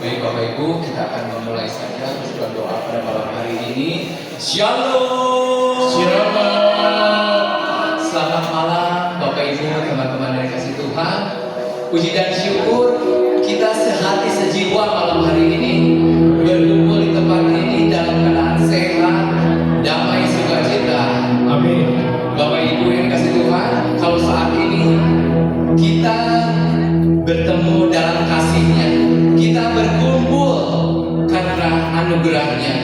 Baik Bapak Ibu, kita akan memulai saja sebuah doa pada malam hari ini. Shalom. Shalom. Selamat malam Bapak Ibu, teman-teman yang dikasihi Tuhan. Puji dan syukur kita sehati sejiwa malam hari ini berkumpul di tempat ini dalam keadaan sehat, damai, sukacita. Amin. Bapak Ibu yang dikasihi Tuhan, kalau saat ini kita bertemu dalam kasih-Nya, kita berkumpul karena anugerah-Nya.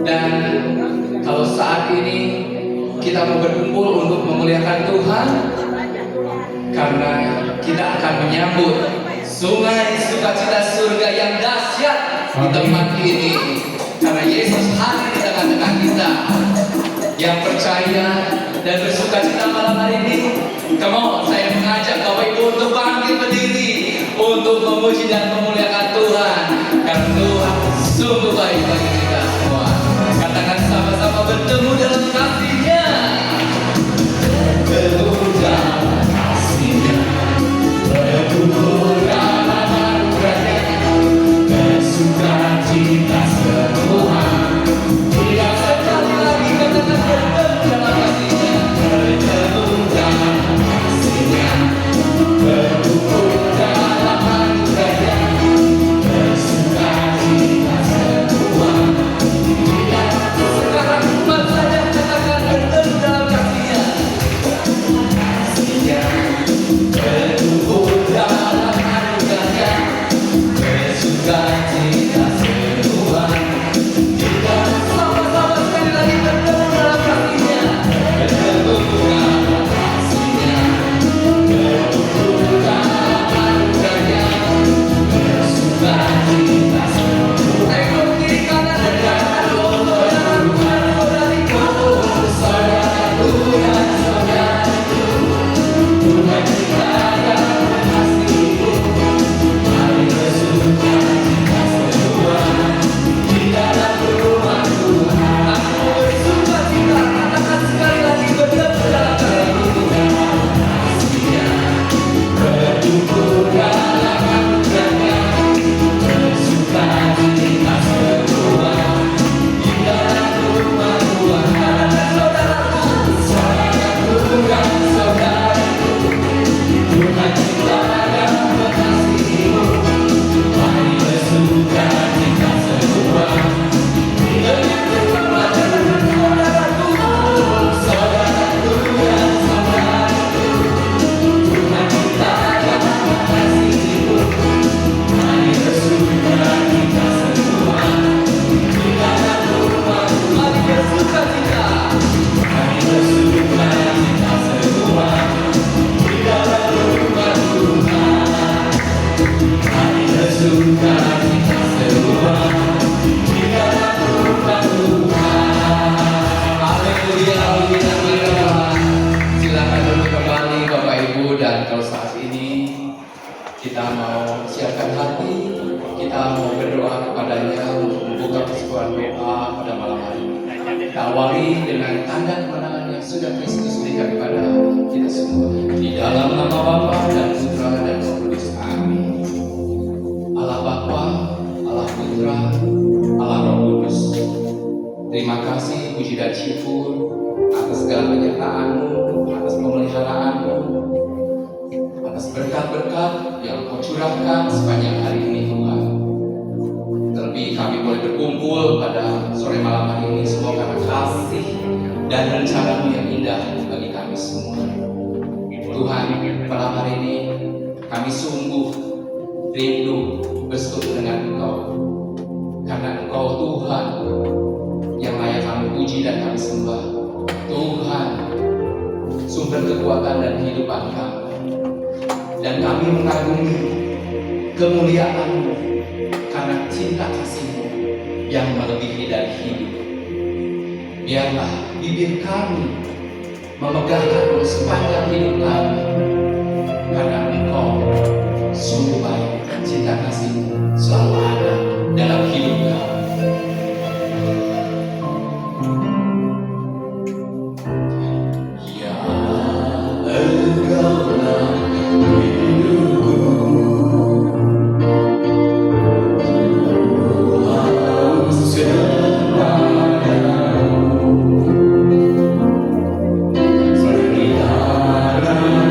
Dan kalau saat ini kita mau berkumpul untuk memuliakan Tuhan, karena kita akan menyambut sungai sukacita surga yang dahsyat di tempat ini. Karena Yesus hadir di tengah-tengah kita. Yang percaya dan bersukacita malam hari ini, come on, saya mengajak Bapak Ibu untuk bangkit berdiri untuk memuji dan memuliakan Tuhan. Karena Tuhan sungguh baik bagi kita semua. Katakan sama-sama, bertemu dalam kasih-Nya. Bertemu dalam kasih-Nya, bertemu dalam anugerah-Nya, bersukacita semua. Tidak sekali lagi katakan bertemu dalam kasih-Nya. Bertemu dalam kasih-Nya, bertemu dalam anugerah-Nya, bersukacita semua. Tidak sekarang cuma saja katakan bertemu dalam kasih-Nya. Kasih-Nya, bertemu dalam anugerah-Nya, bersukacita semua. Tidak sama-sama sekali lagi bertemu dalam kasih-Nya. Bertemu dalam kasih-Nya, bertemu dalam anugerah-Nya, bersukacita semua. Ayo kiri kanan dan kanan, saudaraku dan saudariku, saudaraku dan saudariku, Tuhan kita yang mengasihi. Mari bersukacita semua di dalam rumah Tuhan. Aku bersukacita, katakan sekali lagi, bertemu dalam kasih-Nya, bertumbuh dalam anugerah-Nya, bersukacita semua di dalam rumah Tuhan. Katakan saudaraku, saudaraku dan saudariku, Tuhan kita yang mengasihimu. Mari bersukacita semua di dalam rumah Tuhan. Saudaraku dan saudariku, Tuhan kita yang mengasihimu. Mari bersukacita semua di dalam rumah Tuhan. Mari bersukacita, mari bersukacita semua di dalam rumah Tuhan. Mari bersukacita semua di dalam rumah Tuhan. Haleluya, haleluya, haleluya. Silakan duduk kembali Bapak Ibu, dan kalau saat ini kita mau siapkan hati, kita mau berdoa kepadanya untuk membuka persembahan doa pada malam hari ini. Kita awali dengan tanda kemenangan yang sudah Kristus berikan kepada kita semua. Di dalam nama Bapa dan Putra dan Roh Kudus. Amin. Allah Bapa, Allah Putra, Allah Roh Kudus, terima kasih, puji dan syukur atas segala penyertaan-Mu, atas pemeliharaanmu, atas berkat-berkat yang Kau curahkan sepanjang hari ini Tuhan. Terlebih kami boleh berkumpul pada sore malam hari ini semua karena kasih dan rencana-Mu yang indah bagi kami semua. Tuhan, malam hari ini kami sungguh rindu berseru dengan Engkau, karena Engkau Tuhan yang layak kami puji dan kami sembah. Tuhan, sumber kekuatan dan kehidupan kami, dan kami mengagumi kemuliaan-Mu karena cinta kasih-Mu yang melebihi dari hidup. Biarlah bibir kami memegahkan-Mu sepanjang hidup kami, karena Engkau sungguh baik dan cinta kasih-Mu selalu ada dalam hidup kami. Ya, Engkaulah hidupku, haus kepadamu, seperti darah kering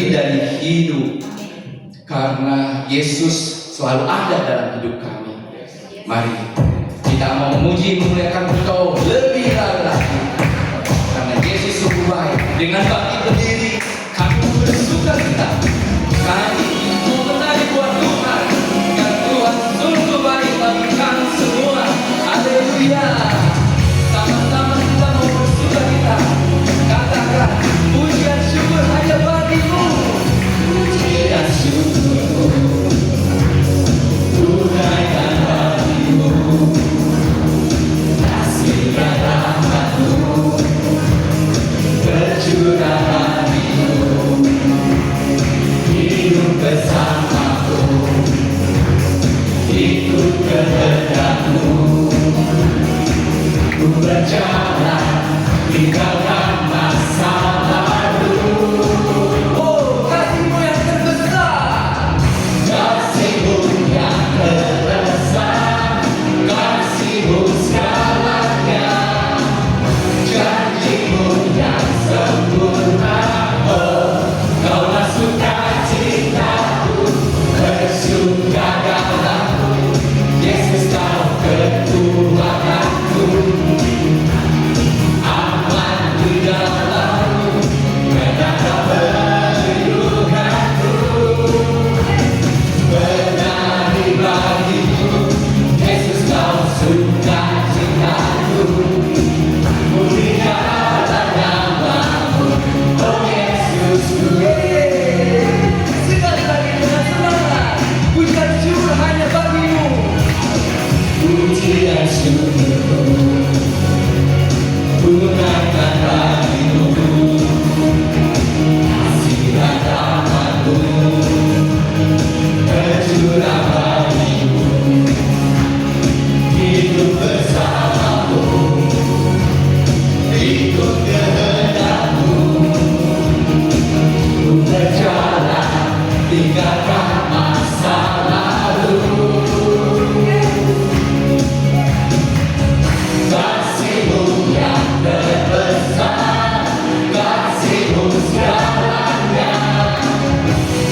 lebih dari hidup. Karena Yesus selalu ada dalam hidup kami. Mari kita mau memuji memuliakan Engkau lebih lagi. Karena Yesus sungguh baik. Dengan bangkit berdiri kami bersuka cita. Kami mau menari buat Tuhan. Dan Tuhan sungguh baik bagi kami semua. Haleluya. Sama-sama kita mau bersuka cita. Katakan pujian syukur hanya bagimu. Pujian syukur tunaikan bagimu. Kasih dan rahmat-Mu tercurah bagimu. Hidup bersamaku, ikut kehendak-Mu. Ku berjalan tinggalkan masa lalu. Oh, kasih-Mu yang terbesar, kasih-Mu yang terbesar, kasih-Mu segalanya, janji-Mu yang sempurna. Oh, Kaulah sukacitaku, bersuka dalamku. Yesus, Kau kekuatanku, aman di dalam-Mu, menatap perlindunganku. Menari bagimu, Yesus, Kau sukacitaku. Mulialah nama-Mu, oh Yesusku. Sekali lagi dengan semangat, pujian syukur hanya bagimu. Pujian syukur tunaikan bagimu. Kasih dan rahmat-Mu tercurah bagimu. Hidup bersamamu, ikut kehendak-Mu. Ku berjalan tinggalkan masa lalu. Kasih-Mu yang terbesar, kasih-Mu segalanya,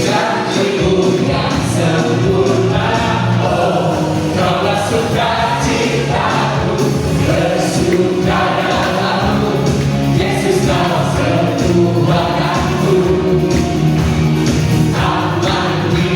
janji-Mu yang sempurna. Oh, Kaulah sukacitaku, bersuka dalam-Mu. Yesus, Kau sekuatanku, aman di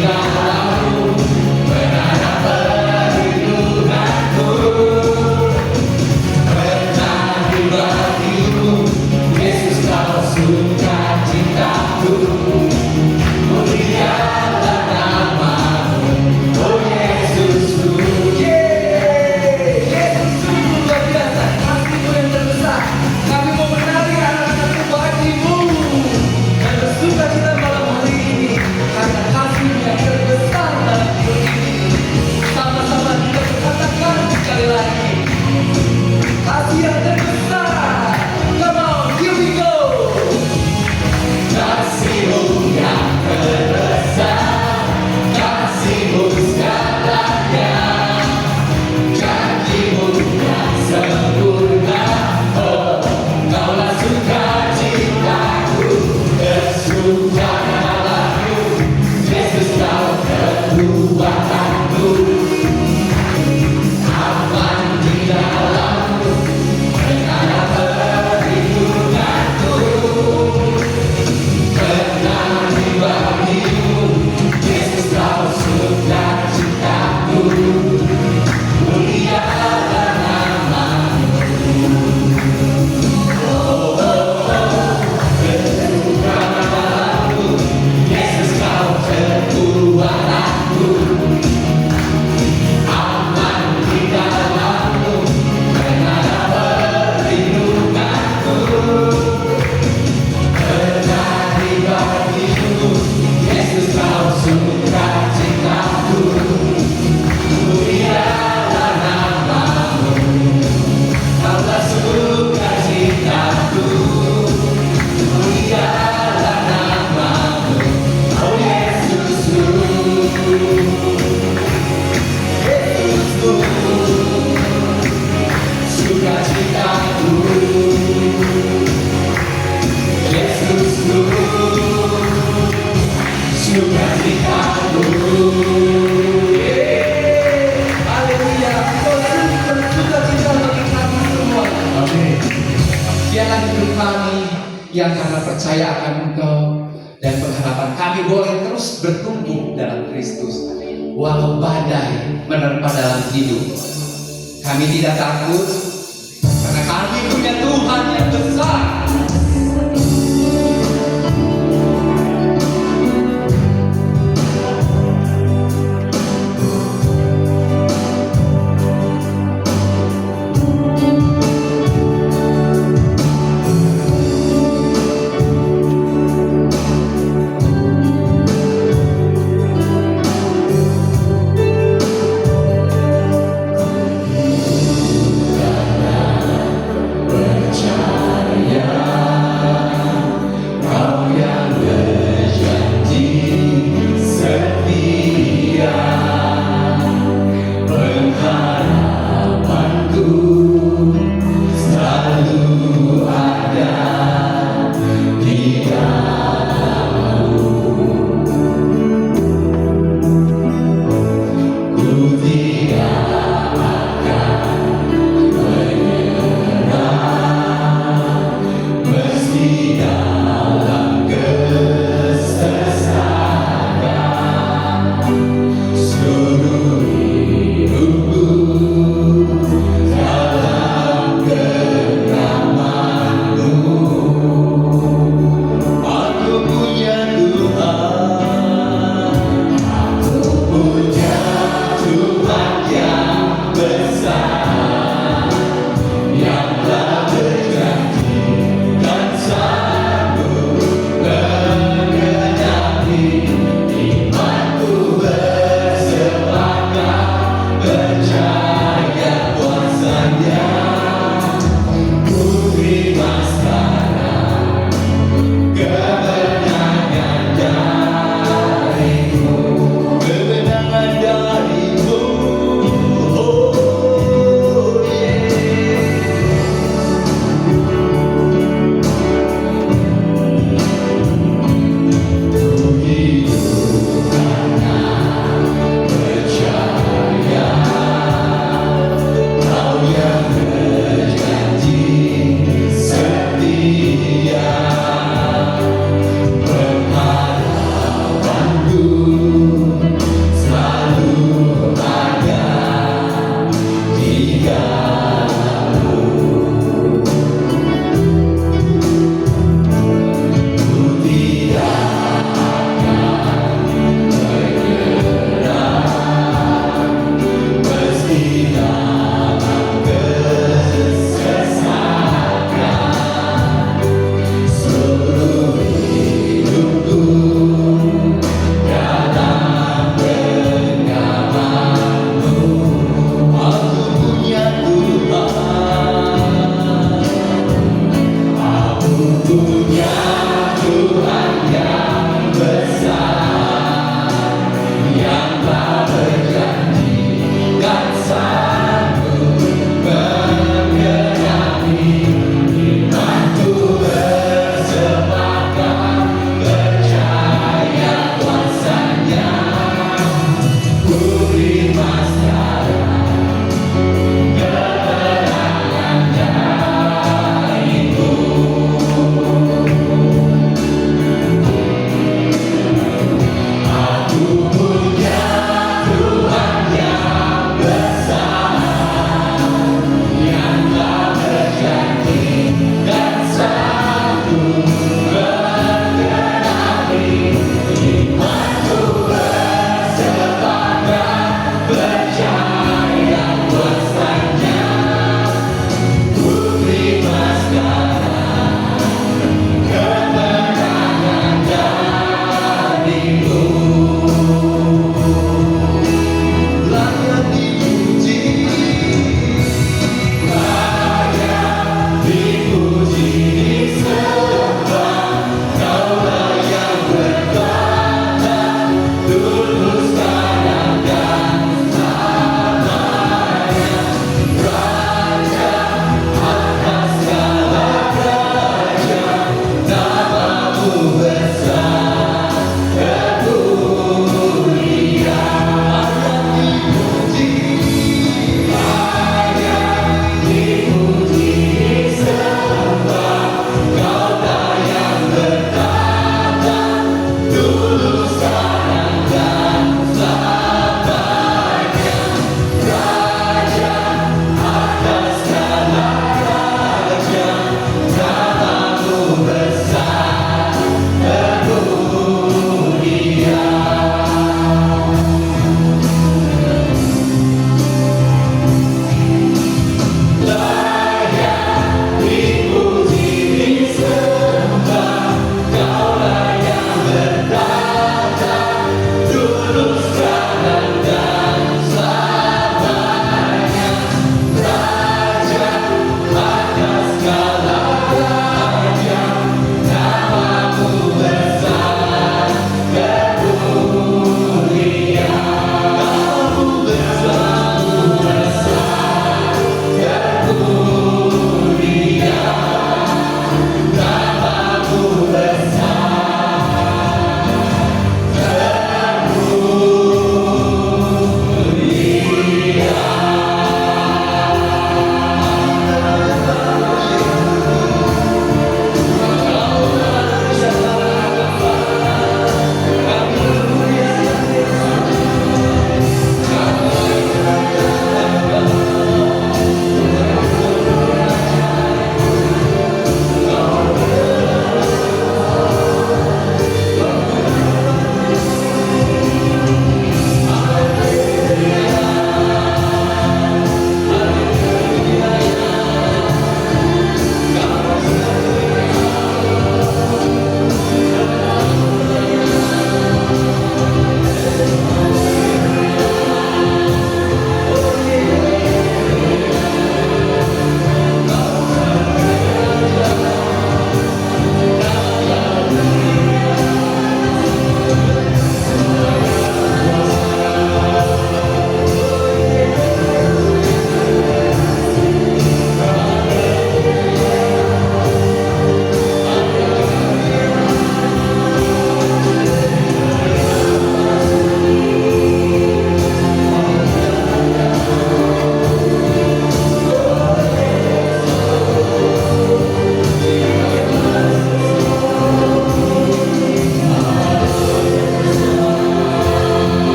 sukacitamu. Haleluya. Kau bersukacita bagi kami semua. Amin. Biarlah hidup kami yang karena percaya akan Engkau dan pengharapan kami boleh terus bertumbuh dalam Kristus. Walau badai menerpa dalam hidup, kami tidak takut karena kami punya Tuhan yang besar. Percaya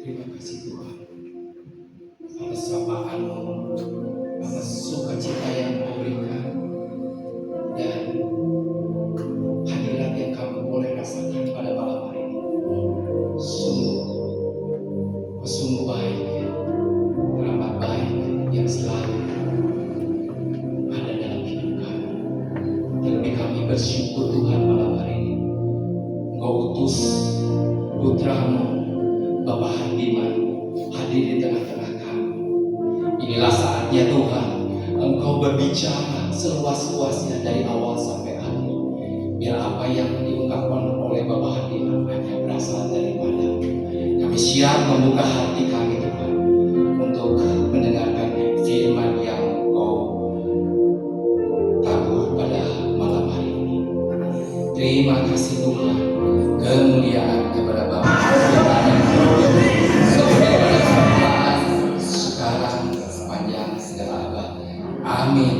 Terima kasih Tuhan atas sapaan-Mu, atas sukacita yang Kau berikan, dan hadirat yang kami boleh rasakan pada malam hari ini. Sungguh baik, teramat baik yang selalu ada dalam hidup kami. Terlebih kami bersyukur Tuhan malam hari ini Engkau utus putra-Mu Bapak Hardiman hadir di tengah-tengah kami. Inilah saatnya Tuhan Engkau berbicara seluas-luasnya dari awal sampai akhir. Biar apa yang diungkapkan oleh Bapak Hardiman hanya berasal daripada. Kami siap membuka hati kami Tuhan untuk mendengarkan firman yang Engkau tabur pada malam hari ini. Terima kasih Tuhan. Kemuliaan kepada Bapa, Putra, dan Roh Kudus, sebagaimana permulaan sekarang sepanjang segala abad. Amin.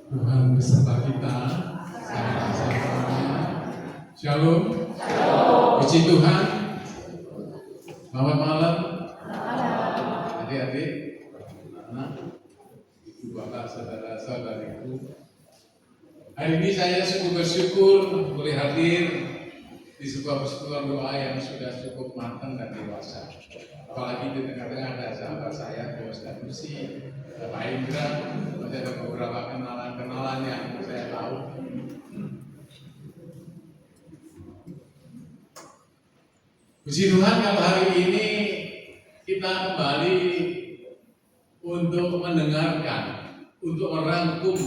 Tuhan beserta kita. Shalom. Puji Tuhan. Selamat malam. Adik-adik, anak, ibu bapak, saudara-saudariku. Hari ini saya sungguh bersyukur boleh hadir di sebuah persekutuan doa yang sudah cukup matang dan dewasa. Apalagi di tengah-tengah ada sahabat saya, Bos Danusi, Pak Indra, masih ada beberapa kenalan-kenalan yang saya tahu. Puji Tuhan kalau hari ini kita kembali untuk mendengarkan, untuk merangkum.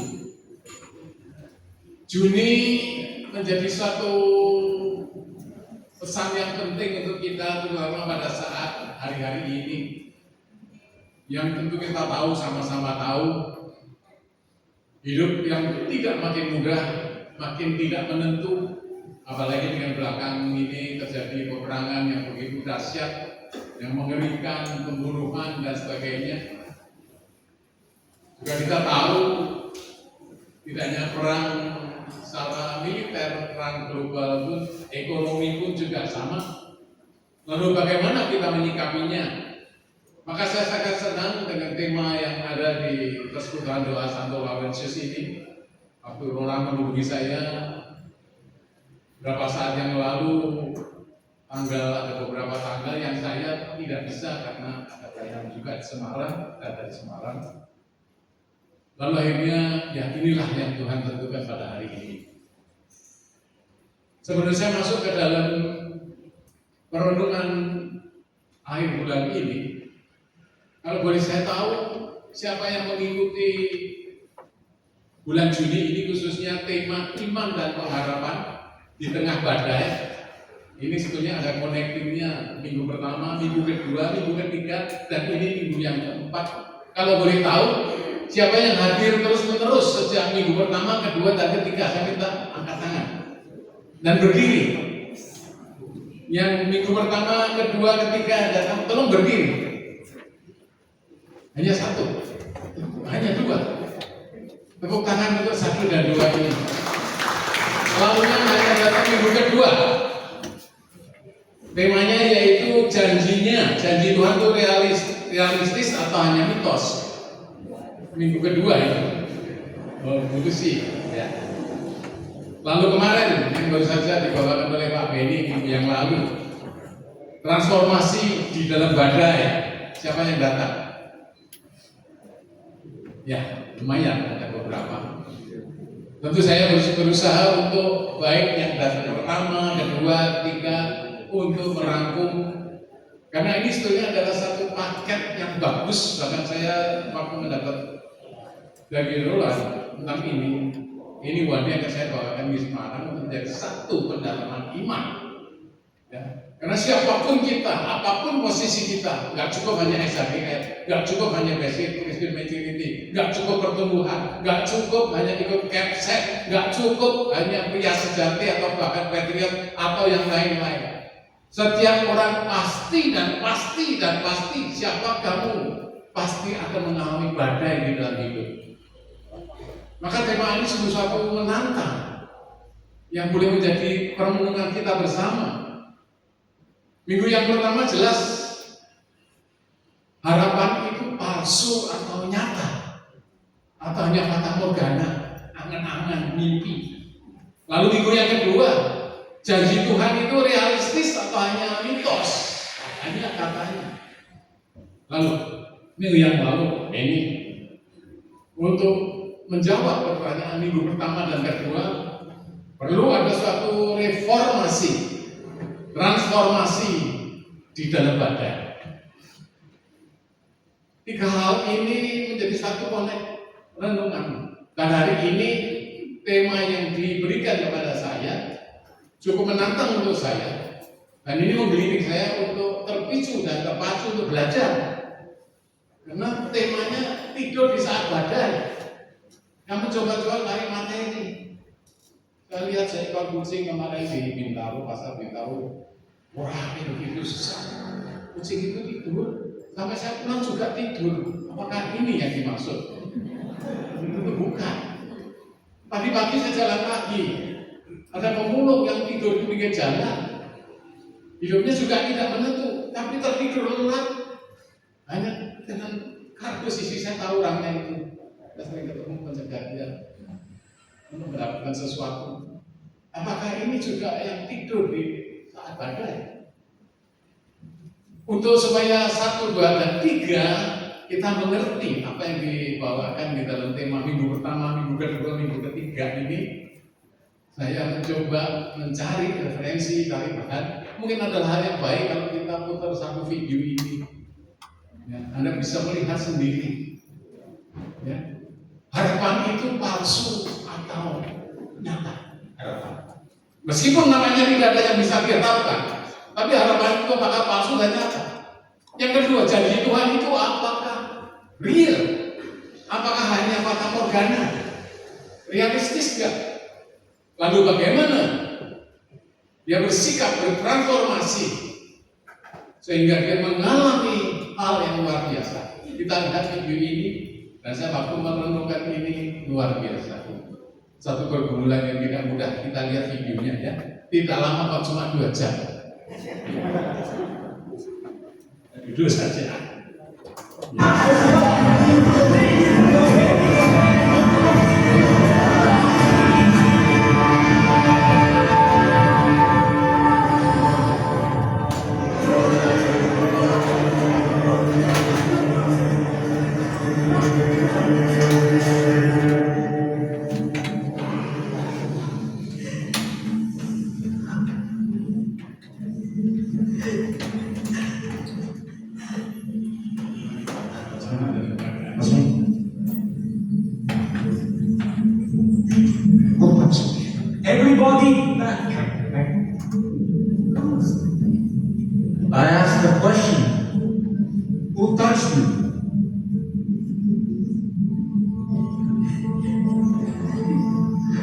Juni menjadi suatu pesan yang penting untuk kita, terutama pada saat hari-hari ini. Yang tentu kita tahu, sama-sama tahu, hidup yang tidak makin mudah, makin tidak menentu. Apalagi dengan belakang ini terjadi peperangan yang begitu dahsyat, yang mengerikan, pembunuhan dan sebagainya. Juga kita tahu, tidak hanya perang secara militer, perang global pun, ekonomi pun juga sama. Lalu bagaimana kita menyikapinya? Maka saya sangat senang dengan tema yang ada di persekutuan doa Santo Laurentius ini. Waktu orang menghubungi saya beberapa saat yang lalu, ada beberapa tanggal yang saya tidak bisa karena ada pelayanan juga di Semarang, ada di Semarang. Lalu akhirnya, ya inilah yang Tuhan tentukan pada hari ini. Sebelum saya masuk ke dalam perenungan akhir bulan ini, kalau boleh saya tahu siapa yang mengikuti bulan Juni ini, khususnya tema iman dan pengharapan di tengah badai. Ini sebetulnya ada connectingnya, minggu pertama, minggu kedua, minggu ketiga, dan ini minggu yang keempat. Kalau boleh tahu siapa yang hadir terus-menerus sejak minggu pertama, kedua, dan ketiga, saya minta angkat tangan dan berdiri. Yang minggu pertama, kedua, ketiga, dan tolong berdiri. Hanya satu, hanya dua. Tepuk tangan untuk satu dan dua ini. Selalunya hanya datang minggu kedua. Temanya yaitu janjinya, janji Tuhan itu realistis atau hanya mitos. Minggu kedua itu. Oh, itu sih. Ya. Lalu kemarin yang baru saja dibawakan oleh Pak Beni minggu yang lalu, transformasi di dalam badai. Siapa yang datang? Ya, lumayan ada beberapa. Tentu saya berusaha untuk baik yang datang pertama, kedua, ketiga, untuk merangkum. Karena ini sebetulnya adalah satu paket yang bagus. Bahkan saya waktu mendapat dari Roland tentang ini wadah yang saya bawakan di Semarang untuk menjadi satu pendalaman iman. Ya. Karena siapapun kita, apapun posisi kita, nggak cukup hanya SHBR, nggak cukup hanya basic Christian maturity, nggak cukup pertumbuhan, nggak cukup hanya ikut capset, nggak cukup hanya pria sejati atau bahkan patriot atau yang lain-lain. Setiap orang pasti siapa kamu pasti akan mengalami badai di dalam hidup. Maka tema ini sungguh satu menantang yang boleh menjadi permenungan kita bersama. Minggu yang pertama jelas harapan itu palsu atau nyata, atau hanya fata morgana, angan-angan, mimpi. Lalu minggu yang kedua, janji Tuhan itu realistis atau hanya mitos, hanya katanya. Lalu minggu yang lalu ini untuk menjawab pertanyaan minggu pertama dan kedua, perlu ada suatu reformasi, transformasi di dalam badai. Tiga hal ini menjadi satu konek renungan. Dan hari ini tema yang diberikan kepada saya cukup menantang untuk saya. Dan ini membimbing saya untuk terpicu dan terpacu untuk belajar. Karena temanya tidur di saat badai. Yang mencoba-coba cari materi. Saya lihat seekor kucing kemarin di Bintaro, pasar Bintaro. Wah, itu susah. Kucing itu tidur, sampai saya pulang juga tidur. Apakah ini yang dimaksud? Itu bukan. Tadi pagi saya jalan pagi, ada pemulung yang tidur di pinggir jalan. Hidupnya juga tidak menentu, tapi tertidur lelap. Hanya dengan kardus isi, saya tahu orangnya itu. Saya sering ketemu penjaga dia untuk mendapatkan sesuatu. Apakah ini juga yang tidur di saat badai? Untuk supaya 1, 2, dan 3 kita mengerti apa yang dibawakan di dalam tema minggu pertama, minggu kedua, minggu ketiga ini, saya mencoba mencari referensi, cari bahan. Mungkin adalah hal yang baik kalau kita putar satu video ini. Ya, Anda bisa melihat sendiri. Ya. Harapan itu palsu atau nyata? Harapan. Meskipun namanya tidak ada yang bisa diharapkan, tapi harapan itu apakah palsu dan nyata? Yang kedua, janji Tuhan itu apakah real? Apakah hanya fata morgana? Realistis enggak? Lalu bagaimana dia bersikap, bertransformasi sehingga dia mengalami hal yang luar biasa? Kita lihat video ini, dan saya waktu merenungkan ini luar biasa. Satu pergumulan yang tidak mudah. Kita lihat videonya ya. Tidak lama kok, cuma 2 jam. Duduk saja. Everybody back. I asked the question. Who touched me?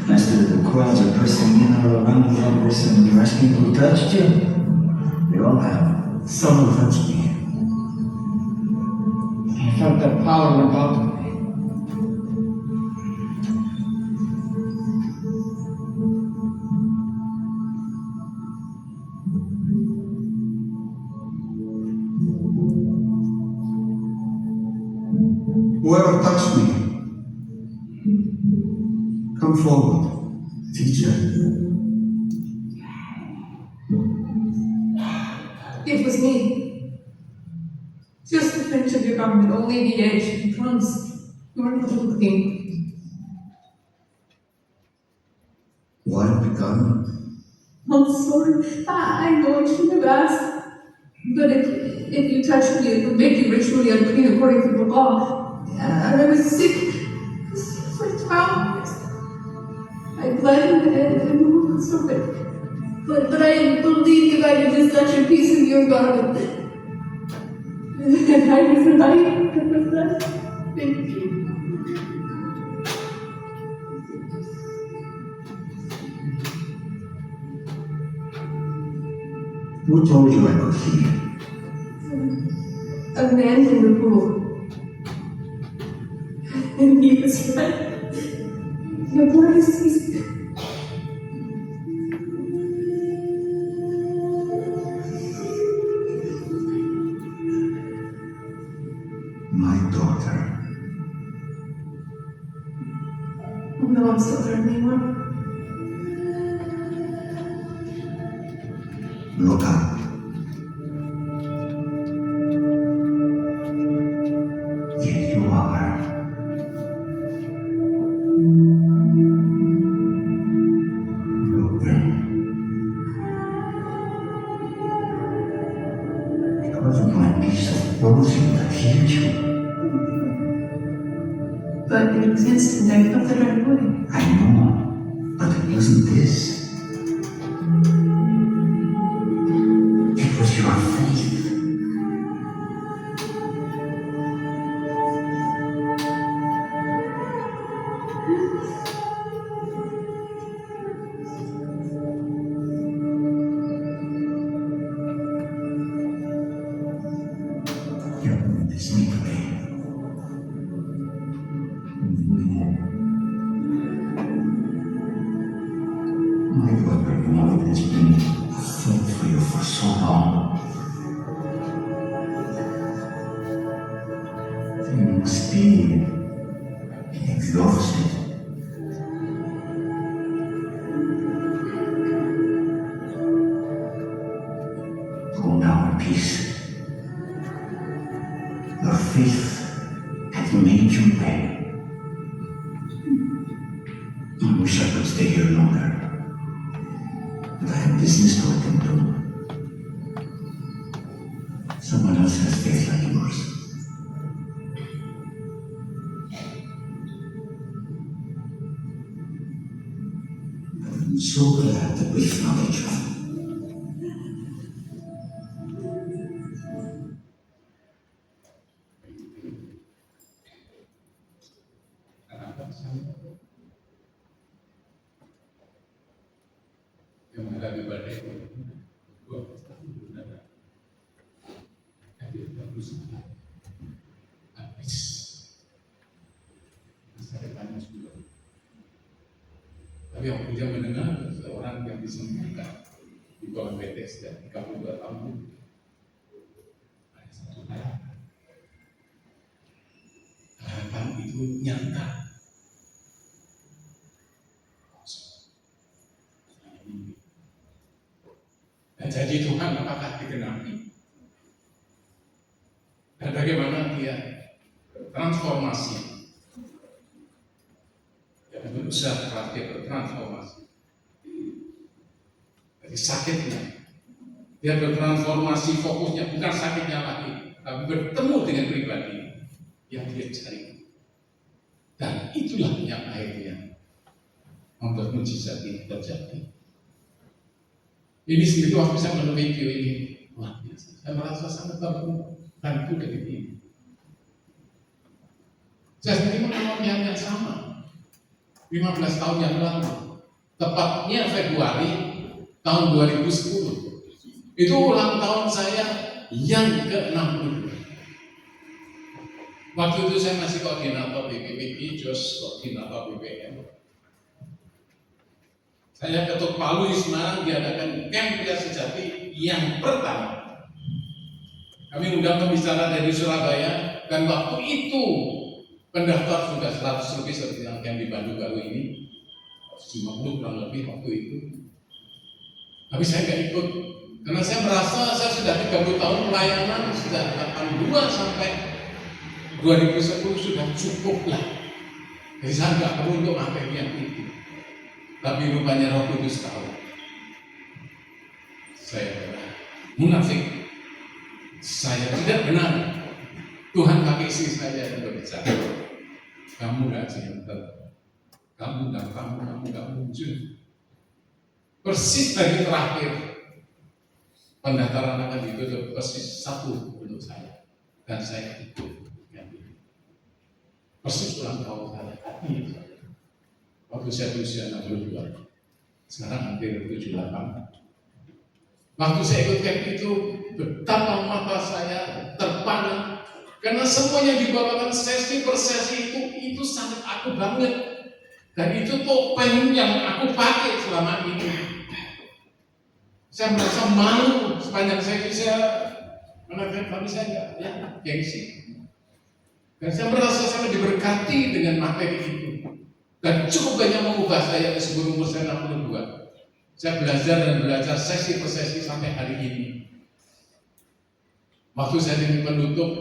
Master, the crowds are pressing in all around you like this, and you're asking who touched you? They all have. Someone touched me. I felt that power about me. Whoever touched me, come forward, teacher. It was me. Just the fringe of your garment, only the edge in front. Your little thing. What begun? I'm sorry. I know I shouldn't have asked. But if you touch me, it would make you ritually unclean according to the law. And I was sick for 12 hours. I bled and moved so that But I believe if I could just touch a piece of your garment, and I was right. Thank you. Who told you I could see you? A man in the pool. And he was right. Your blood sees. My daughter. No, I'm still learning one. Look up. Yes, you are. Look then. Because of my piece of clothing that healed you. But it exists and I felt it right away. I know, but it wasn't this. It was your faith. You're going to sleep today. My daughter, you know it has been a fight for you for so long. You must be exhausted. Go now in peace. Your faith has made you well. I wish I could stay here longer. But I have business to attend to. Someone else has faith like yours. But I'm so glad that we found each other. Kenapa saya yang menghadapi badai itu tapi bagus habis masa depannya juga. Tapi yang punya mendengar seorang yang disembuhkan di bawah betes dan 32 tahun ada satu harapan itu nyata. Dan janji Tuhan apakah digenapi? Dan bagaimana dia transformasi? Ya, berusaha keras dia bertransformasi. Dari sakitnya, dia bertransformasi, fokusnya bukan sakitnya lagi, tapi bertemu dengan pribadi yang dia cari. Dan itulah yang akhirnya membuat mujizat ini terjadi. Ini sendiri waktu saya menonton video ini, luar biasa. Saya merasa sangat terbantu dari ini. Saya sendiri mengalami yang sama 15 tahun yang lalu, tepatnya Februari tahun 2010. Itu ulang tahun saya yang ke-60. Waktu itu saya masih koordinator BPPI, Jos koordinator BPM. Saya ketuk Palu di Semarang diadakan camp Pria Sejati yang pertama. Kami undang pembicara dari Surabaya dan waktu itu pendaftar sudah 100 lebih seperti yang camp di Bandung baru ini, 50 kurang lebih waktu itu. Tapi saya nggak ikut karena saya merasa saya sudah 30 tahun pelayanan, sudah 82 sampai 2010 sudah cukup lah. Jadi saya nggak perlu untuk materi yang itu. Tapi rupanya Roh Kudus tahu saya munafik, saya tidak benar. Tuhan pakai istri saya yang berbicara, kamu gak gentle, kamu gak muncul. persis hari terakhir pendaftaran akan ditutup, persis 1 untuk saya, dan saya ikut. Persis ulang tahun saya, waktu saya berusia 62, sekarang hampir 78. Waktu saya ikut camp itu, betapa mata saya terpana, karena semua yang dibawakan sesi per sesi itu sangat aku banget, dan itu topeng yang aku pakai selama ini. Saya merasa malu sepanjang saya menanyakan kami saya enggak, gengsi. Dan saya merasa sangat diberkati dengan materi itu, dan cukup banyak mengubah saya sebelum umur saya 62. Saya belajar dan belajar sesi per sesi sampai hari ini. Waktu saya diminta penutup,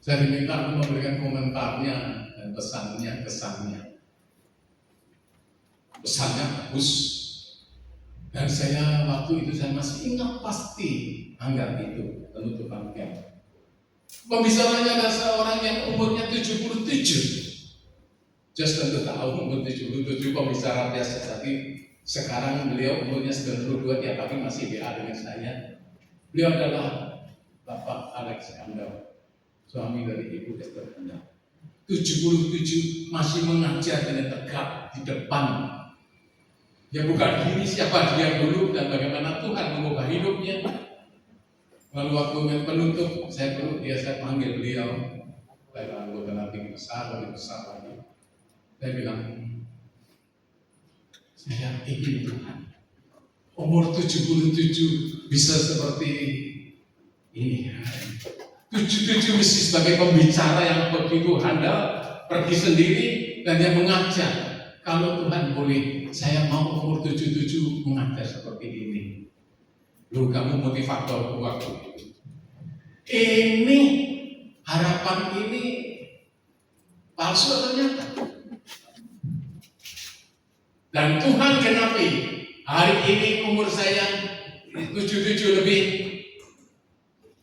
saya diminta untuk memberikan komentarnya dan pesannya, kesannya. Pesannya bagus. Dan saya waktu itu saya masih ingat pasti anggar itu penutupan camp. Pembicaranya adalah seorang yang umurnya 77. Just tentu tahu umur 77 pembicara biasa, tapi sekarang beliau umurnya 92 ya, tapi masih BA dengan saya. Beliau adalah Bapak Alex Andal, suami dari Ibu Esther Andal. 77 masih mengajar dengan tegak di depan. Dia buka diri siapa dia dulu dan bagaimana Tuhan mengubah hidupnya. Lalu waktu penutup saya panggil beliau, saya anggota nanti besar, lebih besar lagi. Saya bilang, saya ingin Tuhan umur 77 bisa seperti ini. 77 mesti sebagai pembicara yang begitu handal, pergi sendiri dan dia mengajar. Kalau Tuhan boleh, saya mau umur 77 mengajar seperti ini. Lu kamu motivator waktu itu. Ini harapan ini palsu atau nyata? Dan Tuhan genapi hari ini umur saya 77 lebih,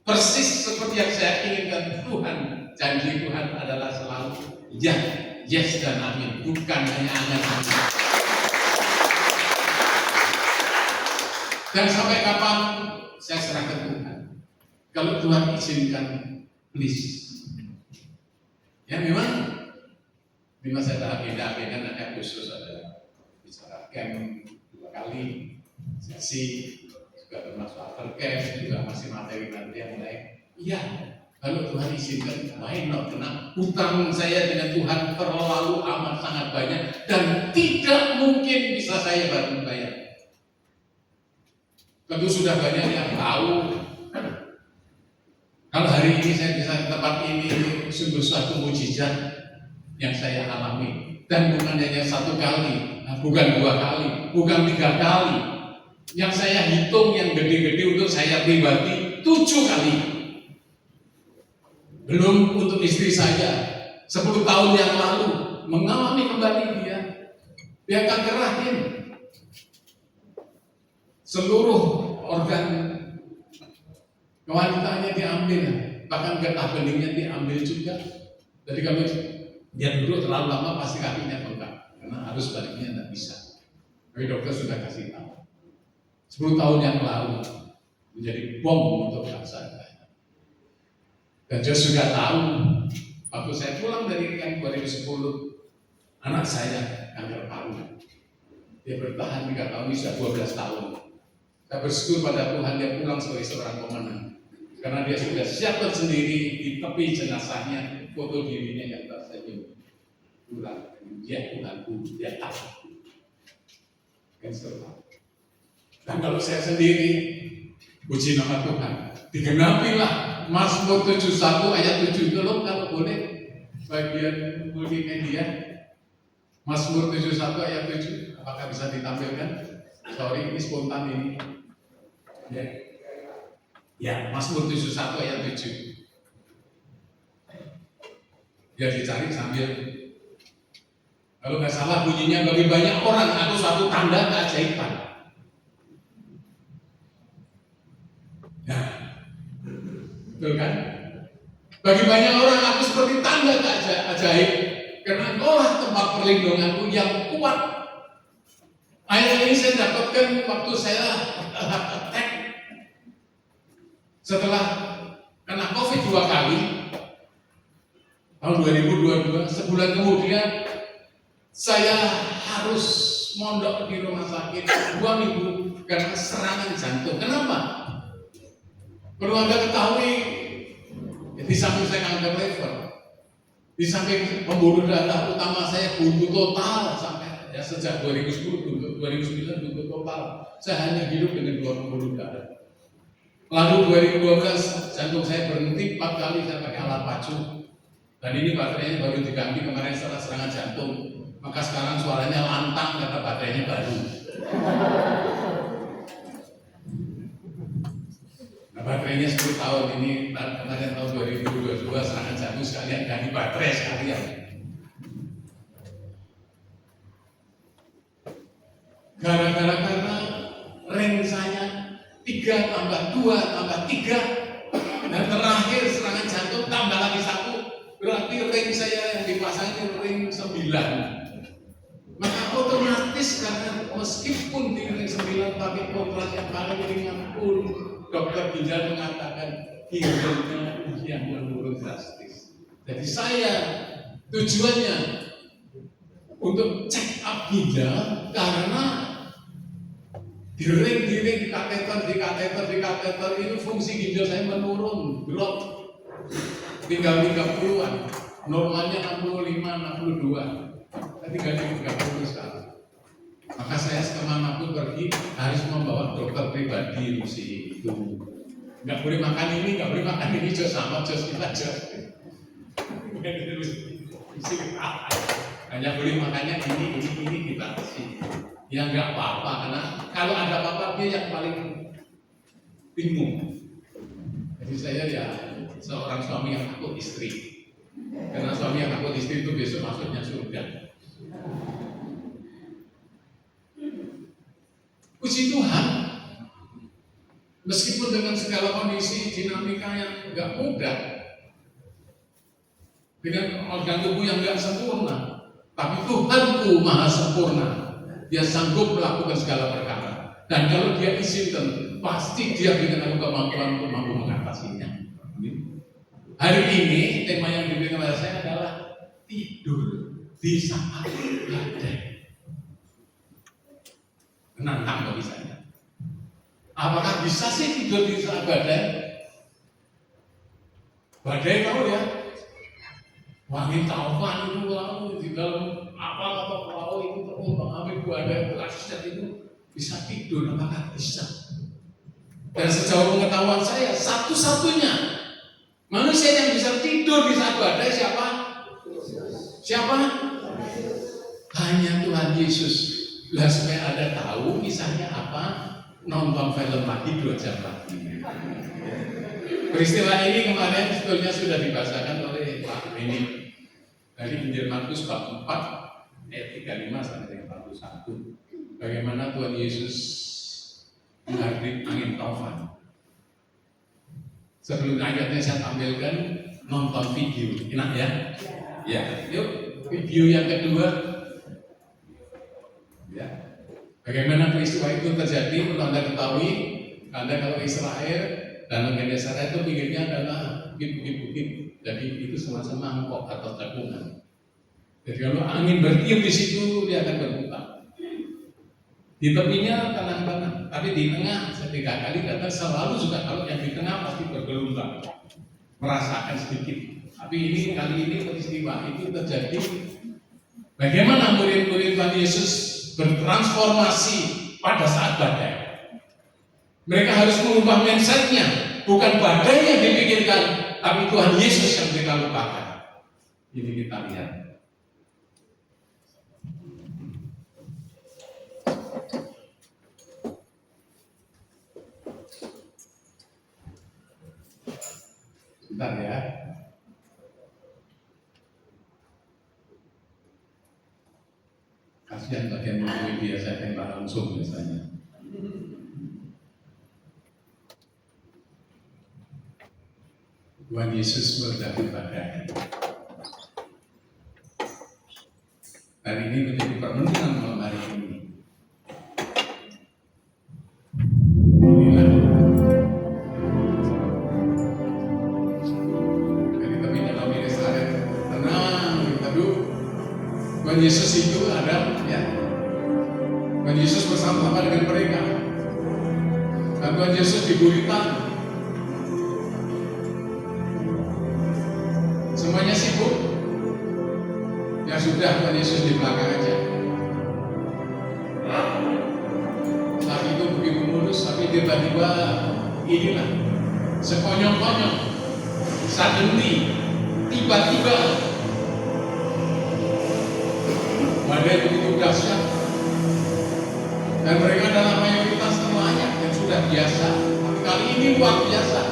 persis seperti yang saya inginkan. Tuhan, janji Tuhan adalah selalu ya, yes dan amin, bukan hanya angan-angan. Dan sampai kapan saya serahkan Tuhan. Kalau Tuhan izinkan, please. Ya memang di masa agenda-agenda ada khusus, ada bicara camp 2 kali, sesi juga termasuk after camp, juga masih materi nanti yang lain. Iya, kalau Tuhan izinkan, why not? Karena utang saya dengan Tuhan terlalu amat sangat banyak dan tidak mungkin bisa saya bayar. Tentu sudah banyak yang tahu. Kalau hari ini saya bisa di tempat ini, sungguh suatu mujizat yang saya alami. Dan bukan hanya 1 kali, bukan 2 kali, bukan 3 kali. Yang saya hitung yang gede-gede untuk saya pribadi 7 kali. Belum untuk istri saya 10 tahun yang lalu mengalami kembali dia kanker rahim. Seluruh organ kewanitaannya diambil, bahkan getah beningnya diambil juga. Jadi kalau dia duduk terlalu lama pasti kakinya bengkak, karena arus baliknya tidak bisa. Tapi dokter sudah kasih tahu. 10 tahun yang lalu menjadi bom untuk bangsa saya. Dan dia sudah tahu, waktu saya pulang dari camp 2010, anak saya kanker paru. Dia bertahan 3 tahun, ini sudah 12 tahun. Saya bersyukur pada Tuhan dia pulang sebagai seorang pemenang. Karena dia sudah siapkan sendiri di tepi jenazahnya, foto dirinya yang tersenyum. Pulang, dia Tuhanku, dia tahu. Dan kalau saya sendiri, puji nama Tuhan, digenapilah Mazmur 71 ayat 7. Kalau boleh, bagian multimedia, Mazmur 71 ayat 7, apakah bisa ditampilkan? Sorry, ini spontan ini. Ya, Mazmur 71 ayat 7. Ya dicari sambil. Kalau nggak salah bunyinya, bagi banyak orang aku suatu tanda keajaiban. Nah, betul kan? Bagi banyak orang aku seperti tanda keajaib, karena engkaulah tempat perlindunganku yang kuat. Ayat ini saya dapatkan waktu saya tek setelah kena COVID 2 kali tahun 2022. Sebulan kemudian saya harus mondok di rumah sakit 2 minggu karena serangan jantung. Kenapa? Perlu Anda ketahui, di samping saya kanker liver, di samping pembuluh darah utama saya buntu total sampai ya sejak 2010 buntu, 2009 buntu total. Saya hanya hidup dengan 2 pembuluh darah. Lalu 2012 jantung saya berhenti 4 kali saya pakai alat pacu. Dan ini baterainya baru diganti kemarin setelah serangan jantung. Maka sekarang suaranya lantang karena baterainya baru. Nah, baterainya 10 tahun ini, kemarin tahun 2022 serangan jantung sekalian ganti baterai sekalian. Gara-gara karena ring saya 3 tambah 2 tambah 3 dan terakhir serangan jantung tambah lagi 1, berarti ring saya yang dipasang ini ring 9. Maka otomatis karena meskipun di ring 9 pakai kontrak yang paling ringan pun dokter ginjal mengatakan ginjalnya yang menurun drastis. Jadi saya tujuannya untuk check up ginjal karena di kateter itu fungsi ginjal saya menurun, drop tinggal 30-an, normalnya 65, 62, tinggal 30 sekarang. Maka saya kemanapun pergi harus membawa dokter pribadi mesti itu. Nggak boleh makan ini, nggak boleh makan ini, jos sama jos kita jos. Hanya boleh makannya ini kita kasih. Ya nggak apa-apa, karena kalau ada apa-apa dia yang paling bingung. Jadi saya ya seorang suami yang takut istri, karena suami yang takut istri itu besok masuknya surga. Puji Tuhan, meskipun dengan segala kondisi dinamika yang nggak mudah, dengan organ tubuh yang nggak sempurna, tapi Tuhanku maha sempurna. Dia sanggup melakukan segala perkara. Dan kalau dia izinkan, pasti dia berikan aku kemampuan untuk mampu mengatasinya. Hari ini tema yang diberikan kepada saya adalah tidur di saat badai. Menantang bagi saya. Apakah bisa sih tidur di saat badai? Badai tahu ya? Wangi taufan itu lalu di dalam apa pulau itu terumbang ambil badai itu asisten itu bisa tidur, apakah bisa? Dan sejauh pengetahuan saya satu-satunya manusia yang bisa tidur di saat badai siapa? Siapa? Hanya Tuhan Yesus. Lah supaya Anda tahu kisahnya apa? Nonton film lagi 2 jam lagi. Peristiwa ini kemarin sebetulnya sudah dibahasakan oleh Pak Beni dari Injil Markus bab 4 ayat 35 sampai 41. Bagaimana Tuhan Yesus menghadapi angin taufan. Sebelum ayatnya saya tampilkan, nonton video, enak ya? Ya, yuk video yang kedua. Ya, bagaimana peristiwa itu terjadi? Perlu Anda ketahui, Anda kalau Israel dan Genesara itu pinggirnya adalah bukit-bukit, jadi itu semacam mangkok atau takungan. Jadi kalau angin bertiup di situ dia akan berputar. Di tepinya tenang-tenang, tapi di tengah setiap kali datang selalu juga kalau yang di tengah pasti bergelombang, merasakan sedikit. Tapi ini kali ini peristiwa itu terjadi. Bagaimana murid-murid Tuhan Yesus bertransformasi pada saat badai? Mereka harus mengubah mindsetnya, bukan badai yang dipikirkan, tapi Tuhan Yesus yang mereka lupakan. Ini kita lihat. Bentar ya. Kasihan bagian buku biasa tembak langsung biasanya. Tuhan Yesus meredapi badai. Hari ini menjadi perenungan malam hari ini. Tuhan Yesus itu ada, ya. Tuhan Yesus bersama-sama dengan mereka. Dan Tuhan Yesus digurita. Semuanya sibuk. Ya sudah, Tuhan Yesus di belakang aja. Saat itu begitu mulus, tapi tiba-tiba inilah sekonyong-konyong, suddenly, tiba-tiba badai begitu dahsyat, dan mereka dalam mayoritas nelayan yang sudah biasa, tapi kali ini luar biasa.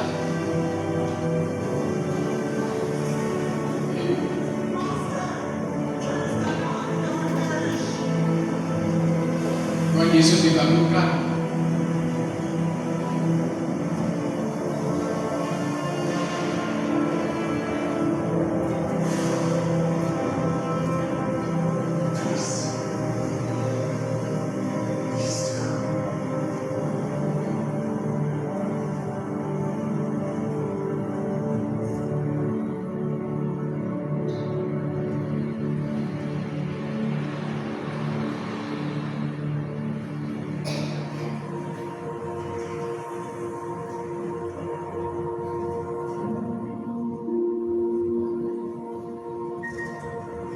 Tuhan Yesus dibangunkan.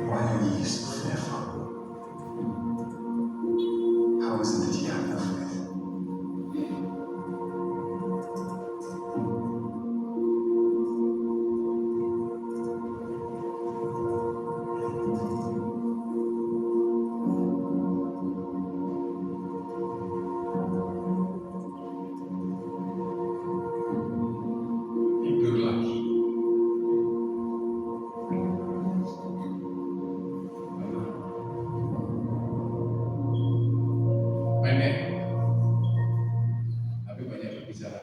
Why are ye so fearful? How is it that ye have no faith? Tidur lagi. Pendek, tapi banyak berbicara.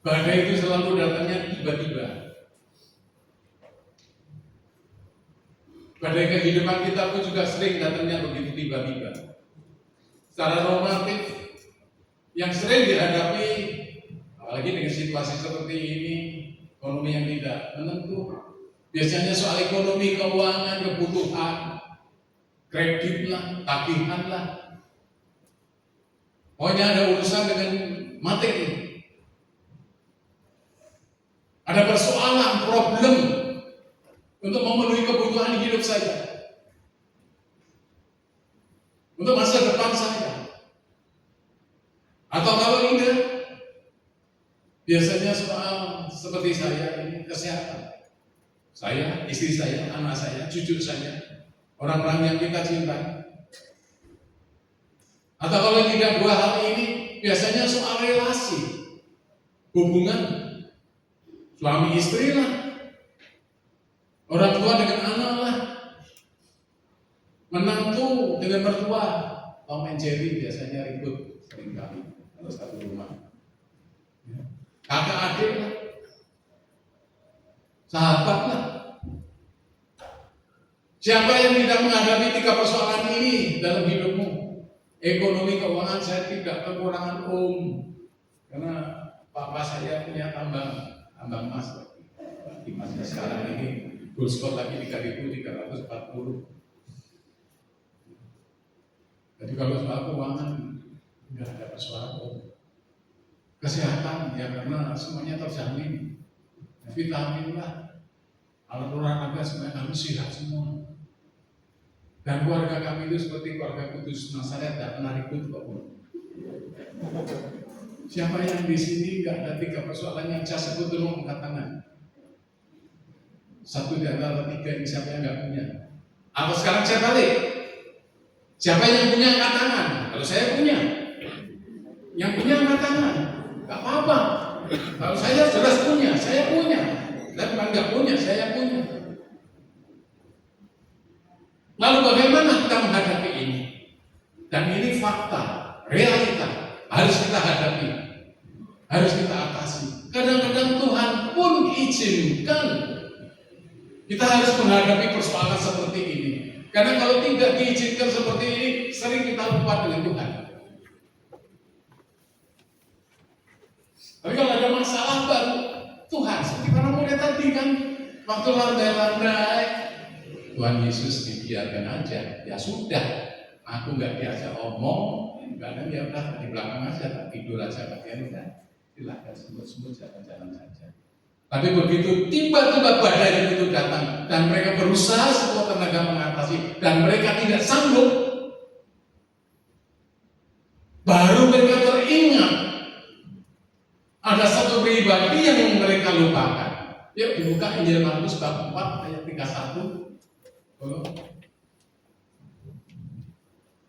Badai itu selalu datangnya tiba-tiba. Badai kehidupan kita pun juga sering datangnya begitu tiba-tiba. Secara normatif, yang sering dihadapi, apalagi dengan situasi seperti ini, ekonomi yang tidak menentu, biasanya soal ekonomi, keuangan, kebutuhan, kredit lah, tagihan lah. Pokoknya ada urusan dengan materi. Ada persoalan, problem untuk memenuhi kebutuhan hidup saya, untuk masa depan saya. Atau kalau tidak, biasanya soal seperti saya ini kesehatan. Saya, istri saya, anak saya, cucu saya, orang-orang yang kita cintai. Atau kalau tidak dua hal ini, biasanya soal relasi, hubungan suami istri lah, orang tua dengan anak lah, menantu dengan mertua. Tom and Jerry biasanya ribut seringkali kalau satu rumah. Kakak adik lah, sahabat lah. Siapa yang tidak menghadapi tiga persoalan ini dalam hidupmu? Ekonomi, keuangan, saya tidak kekurangan karena papa saya punya tambang emas lagi. Emasnya sekarang ini gold spot lagi 3.340. Jadi kalau soal keuangan nggak ada persoalan. Kesehatan ya karena semuanya terjamin. Vitamin lah, alat olahraga semuanya harus sehat semua. Dan keluarga kami itu seperti keluarga kudus. Nah, saya tidak pernah ribut kok. Siapa yang di sini nggak ada tiga persoalan yang saya sebut dulu, angkat tangan. Satu di antara tiga ini siapa yang nggak punya? Atau sekarang saya balik. Siapa yang punya angkat tangan? Kalau saya punya. Yang punya angkat tangan. Nggak apa-apa. Kalau saya jelas punya, saya punya. Dan bukan nggak punya, saya punya. Lalu bagaimana kita menghadapi ini? Dan ini fakta, realita, harus kita hadapi, harus kita atasi. Kadang-kadang Tuhan pun izinkan kita harus menghadapi persoalan seperti ini. Karena kalau tidak diizinkan seperti ini, sering kita lupa dengan Tuhan. Tapi kalau ada masalah baru, Tuhan, seperti para murid tadi kan, Waktu landai-landai, Tuhan Yesus dibiarkan aja. Ya sudah, aku nggak diajak omong, karena ya udah di belakang aja, tak tidur aja bagian udah. Silahkan semut-semut jalan-jalan saja. Tapi begitu tiba-tiba badai itu datang dan mereka berusaha sekuat tenaga mengatasi dan mereka tidak sanggup, baru mereka teringat ada satu pribadi yang mereka lupakan. Yuk dibuka Injil Markus bab 4 ayat 31.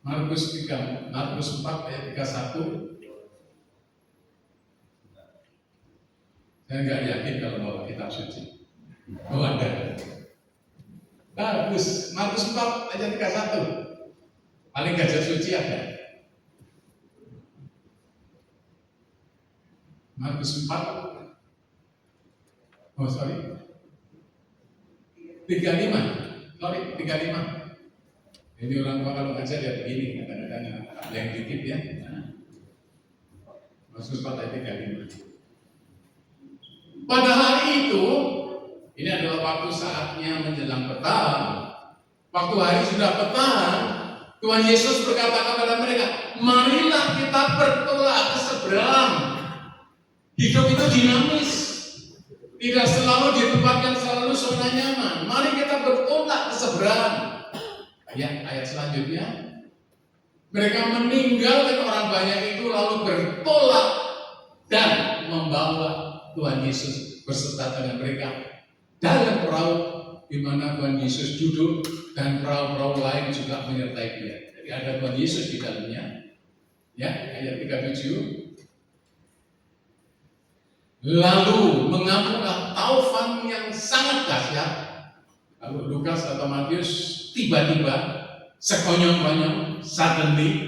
Markus 4 ayat 31. Saya nggak yakin kalau bawa kitab suci. Oh ada. Bagus. Markus 4 ayat 31. Paling gajah suci ada. Markus 4. Oh sorry, 35. Sorry, 35. Ini orang tua kalau ngajar ya begini, kadang-kadang ada yang titip ya. Markus 4 ayat 35. Pada hari itu, ini adalah waktu saatnya menjelang petang. Waktu hari sudah petang, Tuhan Yesus berkata kepada mereka, marilah kita bertolak ke seberang. Hidup itu dinamis. Tidak selalu di tempat yang selalu zona nyaman. Mari kita bertolak ke seberang. Ayat selanjutnya. Mereka meninggalkan orang banyak itu lalu bertolak dan membawa Tuhan Yesus berserta dengan mereka dalam perahu di mana Tuhan Yesus duduk dan perahu-perahu lain juga menyertai dia. Jadi ada Tuhan Yesus di dalamnya. Ya, ayat 37. Lalu mengamuklah taufan yang sangat dahsyat. Lalu Lukas atau Matius tiba-tiba sekonyong-konyong, suddenly.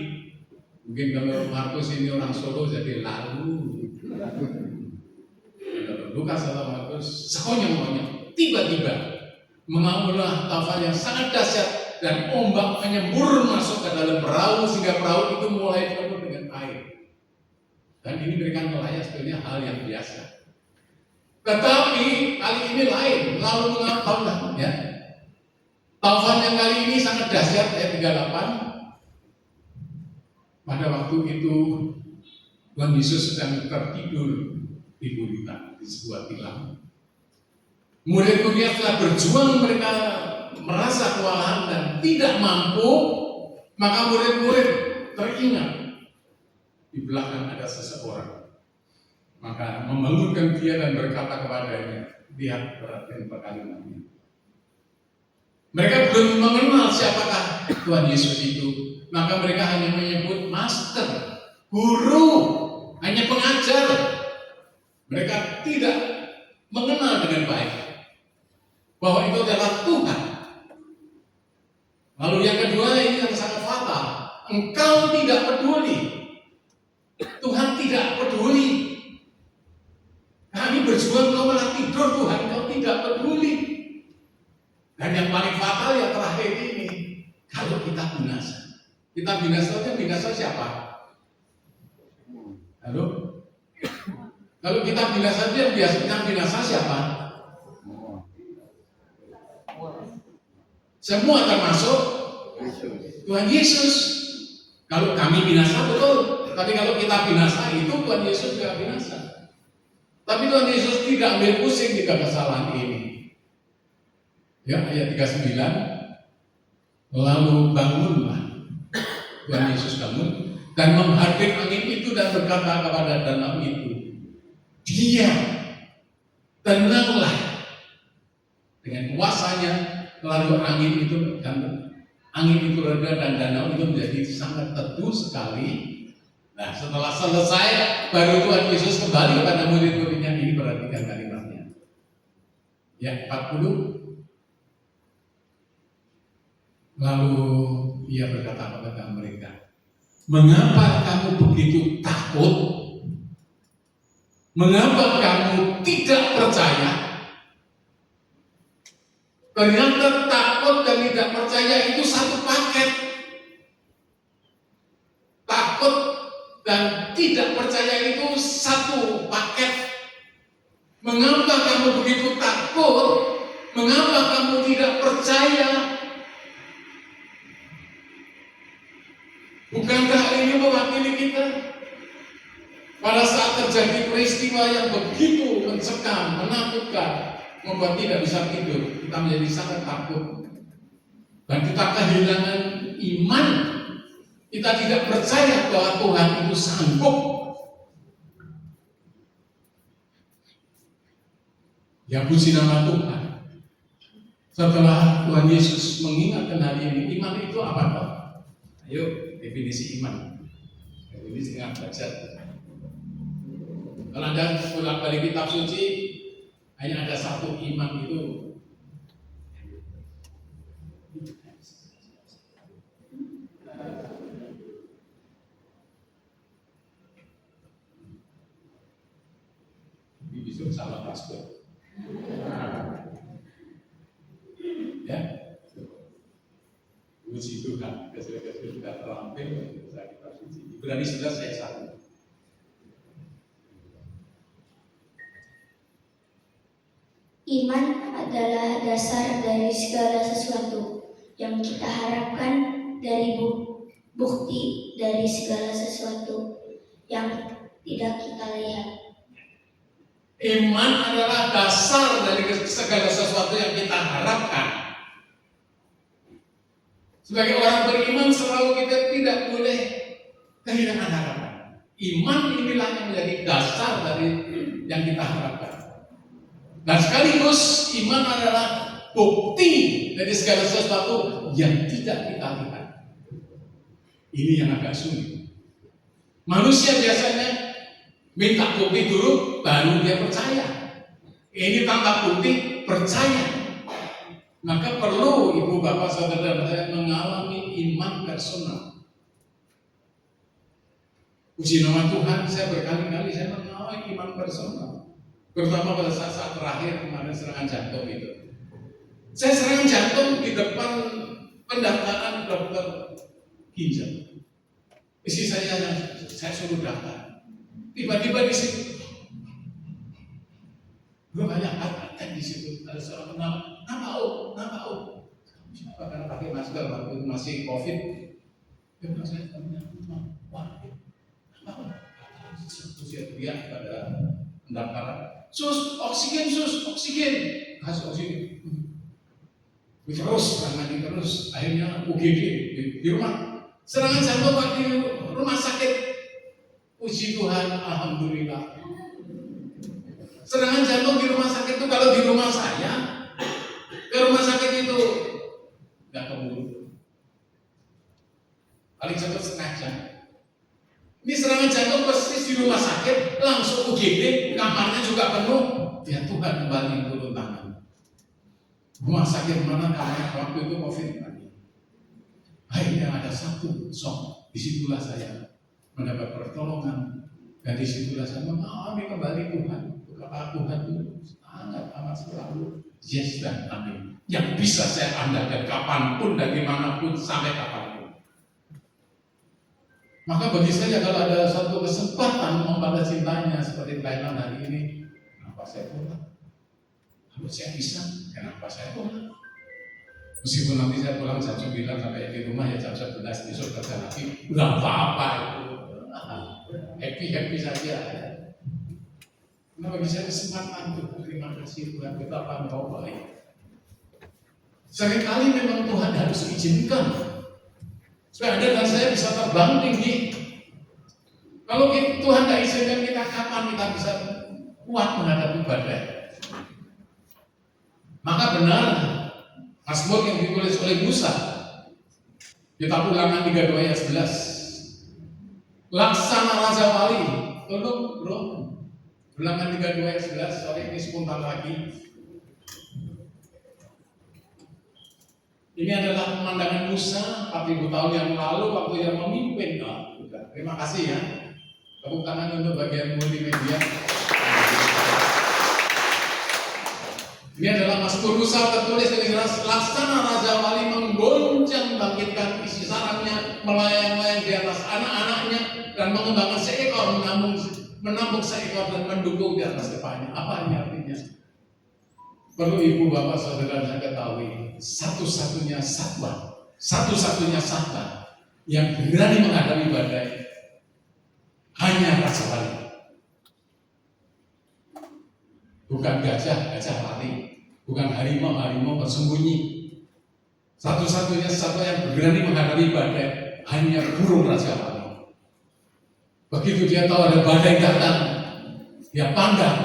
Mungkin kalau Markus ini orang Solo jadi lalu. Lukas atau Markus sekonyong-konyong, tiba-tiba mengamuklah taufan yang sangat dahsyat dan ombak menyembur masuk ke dalam perahu sehingga perahu itu mulai penuh dengan air. Dan ini memberikan nelayan sebetulnya hal yang biasa. Tetapi kali ini lain. Lalu mengapa ya? Taufan yang kali ini sangat dahsyat ayat 38. Pada waktu itu Tuhan Yesus sedang tertidur di gurita di sebuah tilam. Murid-muridnya telah berjuang, mereka merasa kewalahan dan tidak mampu, maka murid-murid teringat di belakang ada seseorang, maka membangunkan dia dan berkata kepadanya, lihat perhatian kalimatnya. Mereka belum mengenal siapakah Tuhan Yesus itu, maka mereka hanya menyebut master, guru, hanya pengajar. Mereka tidak mengenal dengan baik bahwa itu adalah Tuhan. Lalu yang kedua ini yang sangat fatal, engkau tidak peduli. Tuhan tidak peduli. Kami berjuang, kau malah tidur. Tuhan, kau tidak peduli. Dan yang paling fatal yang terakhir ini, kalau kita binasa. Kita binasa siapa? Halo? Kalau kita binasa, yang biasanya binasa siapa? Semua termasuk Tuhan Yesus. Kalau kami binasa betul. Tapi kalau kita binasa itu Tuhan Yesus juga binasa. Tapi Tuhan Yesus tidak ambil pusing di kesalahan ini. Ya, ayat 39. Lalu bangunlah. Tuhan Yesus bangun dan menghadap angin itu dan berkata kepada danau itu, diam, tenanglah. Dengan kuasanya lalu angin itu reda dan danau itu menjadi sangat teduh sekali. Nah, setelah selesai, baru Tuhan Yesus kembali kepada murid-muridnya. Ini perhatikan kalimatnya. Ya, 40. Lalu ia berkata kepada mereka, mengapa kamu begitu takut? Mengapa kamu tidak percaya? Ternyata takut dan tidak percaya itu satu paket. Takut dan tidak percaya itu satu paket. Mengapa kamu begitu takut? ini mewakili kita. Pada saat terjadi peristiwa yang begitu mencekam, menakutkan, membuat tidak bisa tidur, kita menjadi sangat takut. Dan kita kehilangan iman. Kita tidak percaya bahwa Tuhan itu sanggup. Ya puji nama Tuhan. Setelah Tuhan Yesus mengingatkan hari ini, iman itu apa toh? Ayo definisi iman. Definisi ingat belajar. Kalau Anda pulang balik kitab suci, hanya ada satu iman itu. Ini bisa salah password. Ya, puji Tuhan, kesel-kesel sudah terampil bisa kita suci. Ibrani 11 ayat 1. Iman adalah dasar dari segala sesuatu yang kita harapkan, dari bukti dari segala sesuatu yang tidak kita lihat. Iman adalah dasar dari segala sesuatu yang kita harapkan. Sebagai orang beriman selalu kita tidak boleh kehilangan harapan. Iman inilah yang menjadi dasar dari yang kita harapkan. Dan sekaligus iman adalah bukti dari segala sesuatu yang tidak kita lihat. Ini yang agak sulit. Manusia biasanya minta bukti dulu, baru dia percaya. Ini tanpa bukti, percaya. Maka perlu ibu bapak saudara saya mengalami iman personal. Puji nama Tuhan, saya berkali-kali saya mengalami iman personal. Terutama pada saat terakhir kemarin serangan jantung itu. Saya serangan jantung di depan pendaftaran dokter ginjal. Istri saya suruh daftar. Tiba-tiba di situ, gue banyak ada di situ. Ada seorang kenal, nama O. Siapa karena pakai masker waktu itu masih COVID. Dia bilang saya tanya, wah, nama O. Usia dia pada pendaftaran. Sus, oksigen. Kasih oksigen. Terus, terus. Akhirnya UGD di rumah. Serangan jantung di rumah sakit. Puji Tuhan, alhamdulillah. Serangan jantung di rumah sakit itu, kalau di rumah saya, ke rumah sakit itu nggak keburu. Paling cepat setengah jam. Ini serangan jantung persis di rumah sakit, langsung UGD, kamarnya juga penuh. Ya Tuhan kembali turun tangan. Rumah sakit mana kamarnya waktu itu COVID lagi. Akhirnya ada satu sok, disitulah saya mendapat pertolongan, dan disitulah saya mengalami kembali Tuhan. Kata Tuhan itu sangat amat selalu yes dan amin. Yang bisa saya andalkan kapanpun dan dimanapun sampai kapanpun. Maka bagi saya kalau ada satu kesempatan membalas cintanya seperti Thailand hari ini, kenapa saya pulang? Kalau saya bisa, kenapa saya pulang? Meskipun nanti saya pulang jam 9 sampai di rumah ya jam 11 besok kerja lagi, nggak apa-apa itu, happy saja. Nah bagi saya kesempatan untuk terima kasih Tuhan, betapa Engkau baik. Seringkali memang Tuhan harus izinkan supaya Anda dan saya bisa terbang tinggi. Kalau Tuhan tidak izinkan kita, kapan kita bisa kuat menghadapi badai? Maka benar Mazmur yang ditulis oleh Musa, kitab Ulangan 32 ayat 11. Laksana Raja Wali, tolong bro. Ulangan 32 ayat 11, sorry ini sebentar lagi. Ini adalah pemandangan Musa 4000 tahun yang lalu waktu yang memimpin. Terima kasih ya. Tepuk tangan untuk bagian multimedia. Ini adalah Mazmur Musa tertulis dengan jelas. Laksana Raja Wali menggoncang bangkitkan isi sarangnya, melayang-layang di atas anak-anaknya, dan mengembangkan seekor, menampung seekor dan mendukung di atas depannya. Apa ini artinya? Perlu ibu bapak saudara saya ketahui, satu-satunya satwa yang berani menghadapi badai hanya Raja Wali. Bukan gajah lari. Bukan harimau bersembunyi. Satu-satunya satwa yang berani menghadapi badai hanya burung Raja Wali. Begitu dia tahu ada badai datang, dia pandang.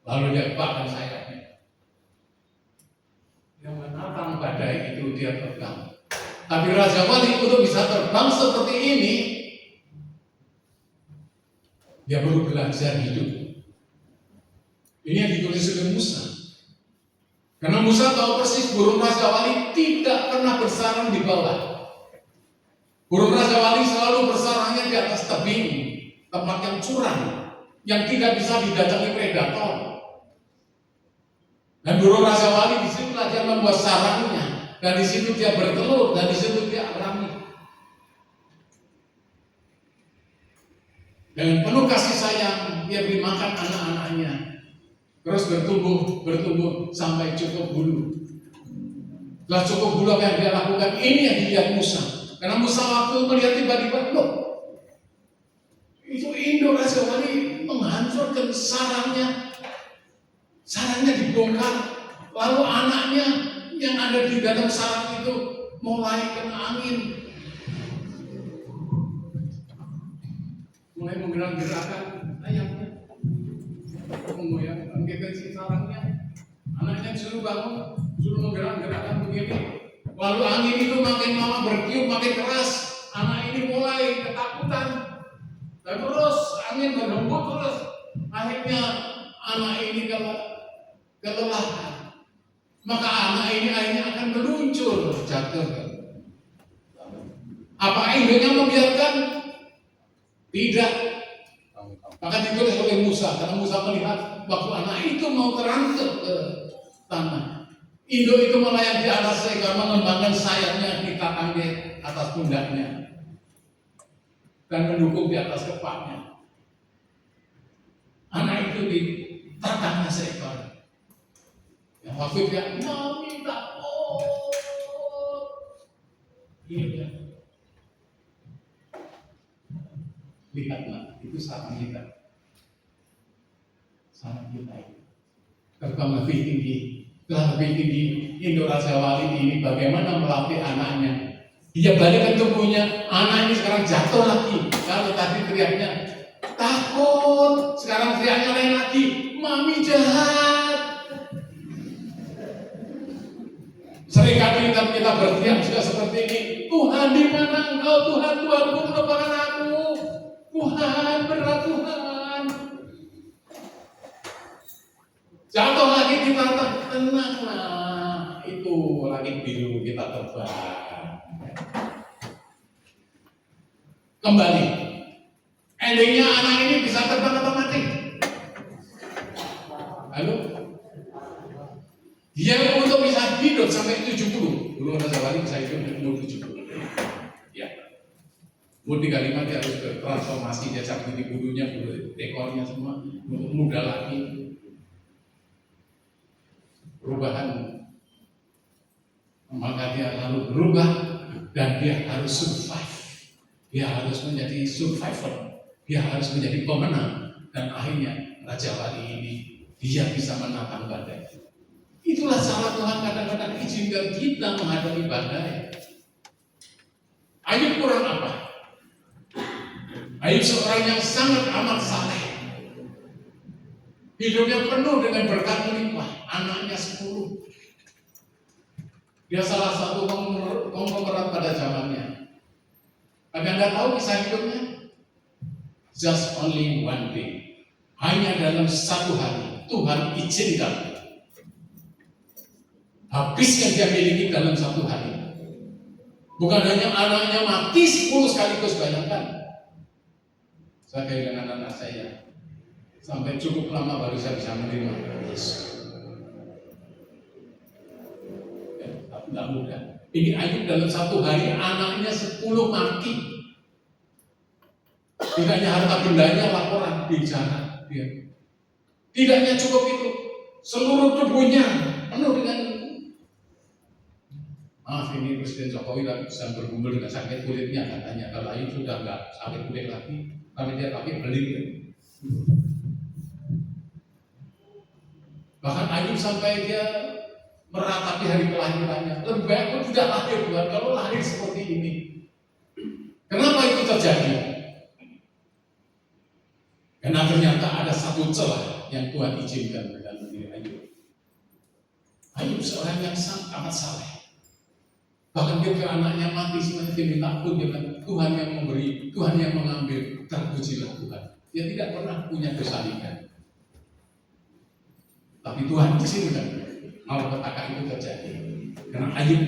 Lalu dia lepaskan sayapnya. Yang menantang badai itu dia terbang. Tapi Raja Wali untuk bisa terbang seperti ini, dia perlu belajar hidup. Ini yang ditulis oleh Musa. Karena Musa tahu persis burung Raja Wali tidak pernah bersarang di bawah. Burung Raja Wali selalu bersarangnya di atas tebing, tempat yang curam, yang tidak bisa didatangi predator. Dan burung Raja Wali di situ dia membuat sarangnya, dan di situ dia bertelur, dan di situ dia alami. Dengan penuh kasih sayang, dia beri makan anak-anaknya. Terus bertumbuh sampai cukup bulu. Setelah cukup bulu apa yang dia lakukan, ini yang dilihat Musa. Karena Musa waktu melihat tiba-tiba, loh, itu Indo Raja Wali menghancurkan sarangnya. Sarangnya dibongkar, lalu anaknya yang ada di dalam sarang itu mulai kena angin, mulai menggerak-gerakkan ayamnya, menggoyang-goyangkan si sarangnya. Anaknya suruh bangun, suruh menggerak-gerakkan begini. Lalu angin itu makin lama bertiup, makin keras. Anak ini mulai ketakutan. Dan terus angin berhembus terus. Akhirnya anak ini kelelahan. Maka anak ini akhirnya akan meluncur jatuh. Apa induknya membiarkan? Tidak. Maka ditulis oleh Musa, karena Musa melihat waktu anak itu mau terangkat ke tanah. Induk itu melayang di atas seekor, mengembangkan sayapnya di tatangnya atas pundaknya dan mendukung di atas kepalanya. Anak itu di tatangnya seekor. Yang waktu dia mami takut, ini dia. Lihatlah, itu sarang kita. Sarang kita itu terbang lebih tinggi. Telah lebih tinggi. Indo Raja Wali ini bagaimana melatih anaknya. Dia balikkan tubuhnya. Anak ini sekarang jatuh lagi. Kalau tadi teriaknya takut, sekarang teriaknya lain lagi, mami jahat. Seringkali kita berteriak juga seperti ini, Tuhan di mana engkau? Tuhan, Tuhanku melupakan aku. Tuhan, berat Tuhan. Jatuh lagi kita tenanglah, itu langit biru kita terbang. Kembali, endingnya anak ini bisa terbang atau mati? Halo? Dia untuk bisa hidup sampai 70. Burung Raja Wali bisa hidup umur 70. Ya. Umur 35 dia harus bertransformasi, dia cabut di bulunya, bulu ekornya semua muda lagi. Perubahan, maka dia lalu berubah dan dia harus survive. Dia harus menjadi survivor. Dia harus menjadi pemenang. Dan akhirnya Raja Wali ini dia bisa menantang badai. Itulah cara Tuhan kadang-kadang izinkan kita menghadapi badai. Ayub kurang apa? Ayub seorang yang sangat amat saleh. Hidupnya penuh dengan berkat melimpah. Anaknya 10. Dia salah satu konglomerat pada zamannya. Tapi Anda tahu kisah hidupnya? Just only one day. Hanya dalam satu hari Tuhan izinkan habiskan dia miliki dalam satu hari. Bukan hanya anaknya mati 10 sekaligus, bayangkan. Saya kehilangan anak saya. Sampai cukup lama baru saya bisa menerima Yesus. Tidak mudah. Ini Ayub dalam satu hari anaknya 10 mati. Tidak hanya harta bendanya laporan bicara dia. Tidak hanya cukup itu, seluruh tubuhnya penuh dengan Maaf, ini Presiden Jokowi lagi sedang bergumul dengan sakit kulitnya katanya. Kalau Ayub sudah nggak sakit kulit lagi, tapi dia pakai beling. Bahkan Ayub sampai dia meratapi hari kelahirannya. Lebih baik pun tidak lahir Tuhan, kalau lahir seperti ini. Kenapa itu terjadi? Karena ternyata ada satu celah yang Tuhan izinkan dalam diri Ayub. Ayub seorang yang sangat saleh. Bahkan ketika anaknya mati semuanya dia minta ampun, dia bilang, Tuhan yang memberi, Tuhan yang mengambil, terpujilah Tuhan. Dia tidak pernah punya kesalihan. Tapi Tuhan izinkan malapetaka itu terjadi. Karena Ayub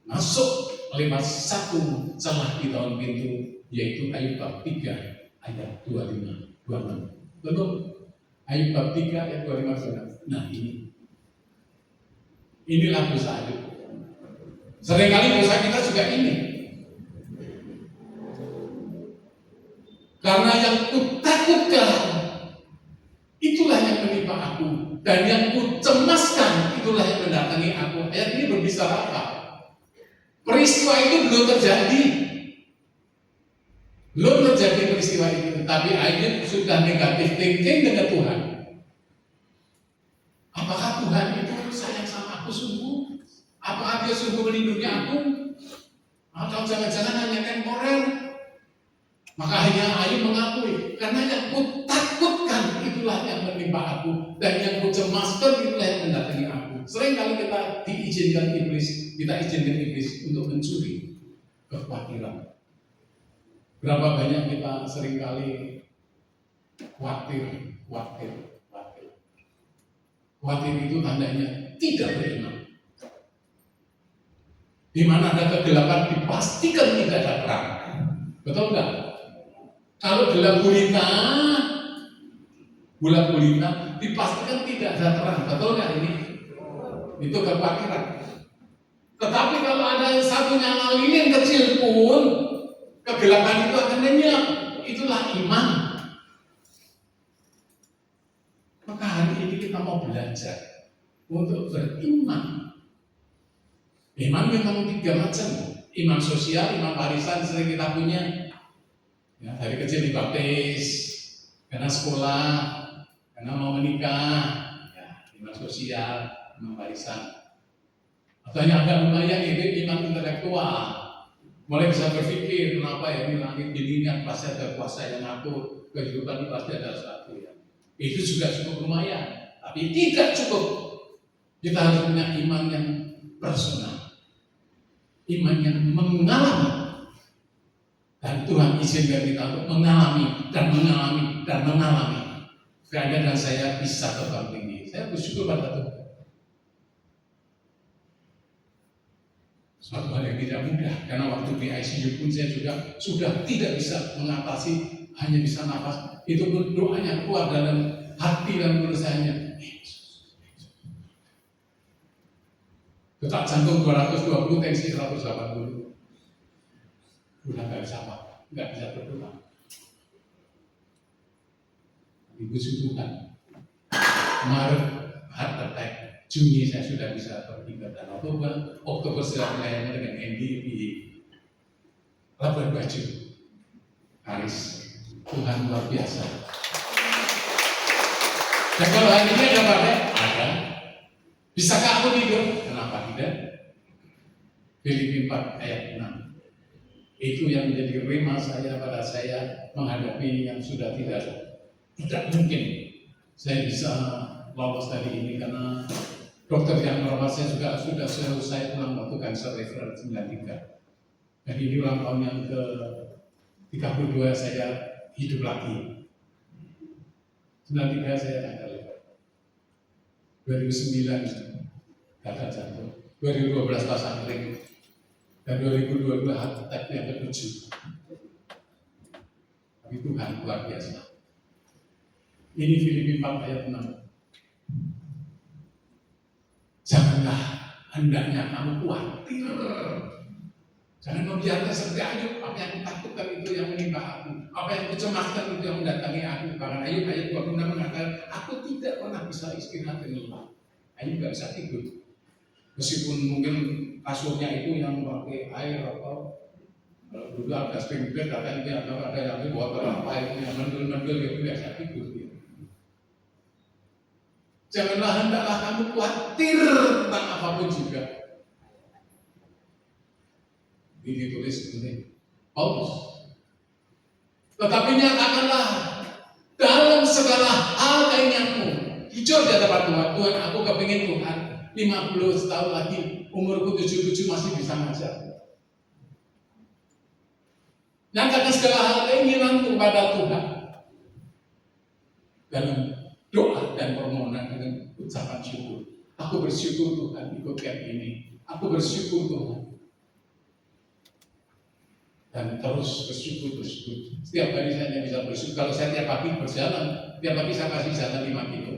masuk lewat satu celah di dalam pintu, yaitu Ayub bab 3 ayat 25, 26. Belum? Ayub bab 3 ayat 25. Nah inilah dosa Ayub. Seringkali dosa kita juga ini. Karena yang kutakutkan itulah yang menimpa aku, dan yang kucemaskan itulah yang mendatangi aku. Ayat ini berbicara apa? Peristiwa itu belum terjadi. Belum terjadi peristiwa itu, tapi Ayub sudah negatif thinking dengan Tuhan. Apakah Tuhan itu sayang sama aku sungguh? Apakah dia sungguh melindungi aku? Atau jangan-jangan hanya temporer? Maka akhirnya Ayub mengakui, karena yang kutakutkan itulah yang menimpa aku, dan yang kucemaskan itulah yang mendatangi aku. Seringkali kita izinkan iblis untuk mencuri kekhawatiran. Berapa banyak kita seringkali khawatir. Khawatir itu tandanya tidak beriman. Di mana ada kegelapan dipastikan tidak ada terang. Betul nggak? Kalau gelap gulita dipastikan tidak ada terang. Betul nggak ini? Itu kekhawatiran. Tetapi kalau ada satu nyala lilin kecil pun, kegelapan itu akan lenyap. Itulah iman. Maka hari ini kita mau belajar untuk beriman. Iman memang 3 macam. Iman sosial, iman warisan sering kita punya. Ya, dari kecil dibaptis, karena sekolah, karena mau menikah. Ya, iman sosial, iman warisan. Atau yang agak lumayan itu iman intelektual. Mulai bisa berpikir, kenapa ya ini langit dingin, pasti ada kuasa yang ngatur, kehidupan ini pasti ada sesuatu ya. Itu juga cukup lumayan, tapi tidak cukup. Kita harus punya iman yang personal. Iman yang mengalami, dan Tuhan izinkan kita untuk mengalami. Keadaan dan saya bisa terbang tinggi. Saya bersyukur pada Tuhan. Suatu hal yang tidak mudah, karena waktu di ICU pun saya juga sudah tidak bisa mengatasi, hanya bisa nafas. Itu pun doanya keluar dalam hati dan mulut saya. Detak jantung 220, tensi 180. Udah nggak bisa apa, nggak bisa berdoa. Ibu Tuhan, Maret heart attack, Juni saya sudah bisa pergi ke Danau Toba, Oktober sudah melayani dengan Andy di Labuan Bajo. Haris, Tuhan luar biasa. Dan kalau hari ini ada pada ada. Bisakah aku tidur? Kenapa tidak? Filipi 4 ayat 6. Itu yang menjadi rema saya pada saya menghadapi yang sudah tidak mungkin saya bisa lolos dari ini, karena dokter yang merawat saya juga sudah selesai pulang waktu kanker referral 93. Dan ini ulang tahun yang ke 32 saya hidup lagi. 93 saya kanker lever. 2009 gagal jantung, 2012 pasang ring, dan 2022 heart attack yang ke-7. Tapi Tuhan luar biasa. Ini Filipi 4 ayat 6. Janganlah hendaknya kamu khawatir. Jangan membiarkan seperti Ayub, apa yang kutakutkan itu yang menimpa aku, apa yang kucemaskan itu yang mendatangi aku. Bahkan Ayub ayat 26 mengatakan, aku tidak pernah bisa istirahat dengan lelah. Ayub gak bisa tidur. Meskipun mungkin kasurnya itu yang pakai air atau kalau dulu ada spring bed, ada ini, ada yang botol apa itu yang mendul-mendul itu biasa tidur. Janganlah hendaklah kamu khawatir tentang apapun juga. Ini ditulis oleh Paulus. Tetapi nyatakanlah dalam segala hal keinginanmu. Jujur di hadapan Tuhan, Tuhan aku kepingin Tuhan 50 tahun lagi, umurku 77 masih bisa ngajar. Nyatakan segala hal keinginanmu kepada Tuhan dalam doa dan permohonan dengan ucapan syukur. Aku bersyukur Tuhan ikut camp ini. Aku bersyukur Tuhan. Dan terus bersyukur. Setiap hari saya bisa bersyukur. Kalau saya tiap pagi berjalan, tiap pagi saya kasih jalan 5 kilo.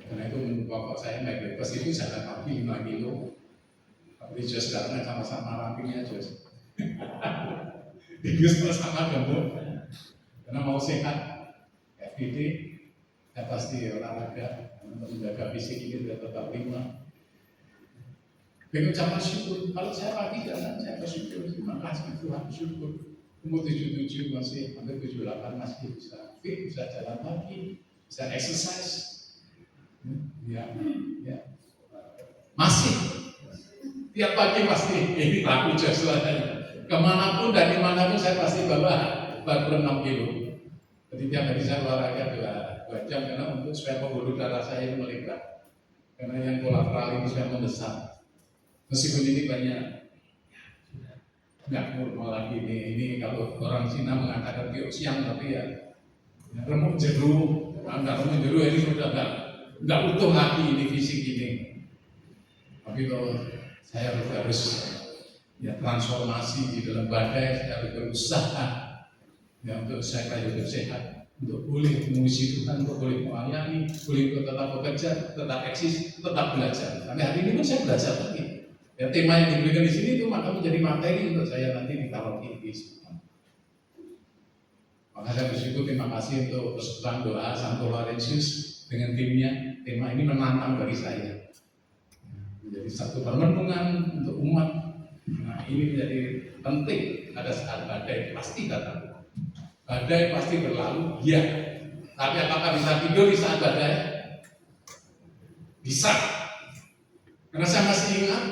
Karena itu menurut bapak saya naik bebas itu jalan pagi 5 kilo. Tapi Jos karena sama-sama rapinya Jos. Dia sama gemuk. Karena mau sehat. FGD, ya pasti olahraga untuk menjaga fisik ini biar tetap prima. Dengan ucapan syukur, kalau saya pagi jalan, saya bersyukur, terima kasih Tuhan, syukur. Umur 77 masih, hampir 78 masih bisa fit, bisa jalan pagi, bisa exercise. Ya. Masih, tiap pagi pasti, ini laku jasuannya. Kemanapun dan dimanapun saya pasti bawa 46 kilo. Jadi tiap hari saya olahraga 2 jam karena untuk supaya pembuluh darah saya itu melebar. Karena yang kolateral itu saya membesar. Meskipun ini banyak, nggak normal lagi ini kalau orang Cina mengatakan siang tapi ya remuk jeru, nggak remuk jeru ini sudah nggak utuh lagi ini fisik ini. Tapi kalau saya harus ya transformasi di dalam badai, saya harus berusaha. Ya, untuk saya hidup sehat, untuk boleh mengisi Tuhan, untuk boleh melayani, boleh tetap bekerja, tetap eksis, tetap belajar. Sampai hari ini pun saya belajar lagi. Ya, tema yang diberikan di sini itu maka menjadi materi untuk saya nanti ditaruh di sini. Maka saya bersyukur, terima kasih untuk persekutuan doa Santo Laurentius dengan timnya. Tema ini menantang bagi saya. Menjadi satu permenungan untuk umat. Nah, ini menjadi penting. Ada saat badai pasti datang. Badai pasti berlalu, ya. Tapi apakah bisa tidur di saat badai? Bisa. Karena saya masih ingat,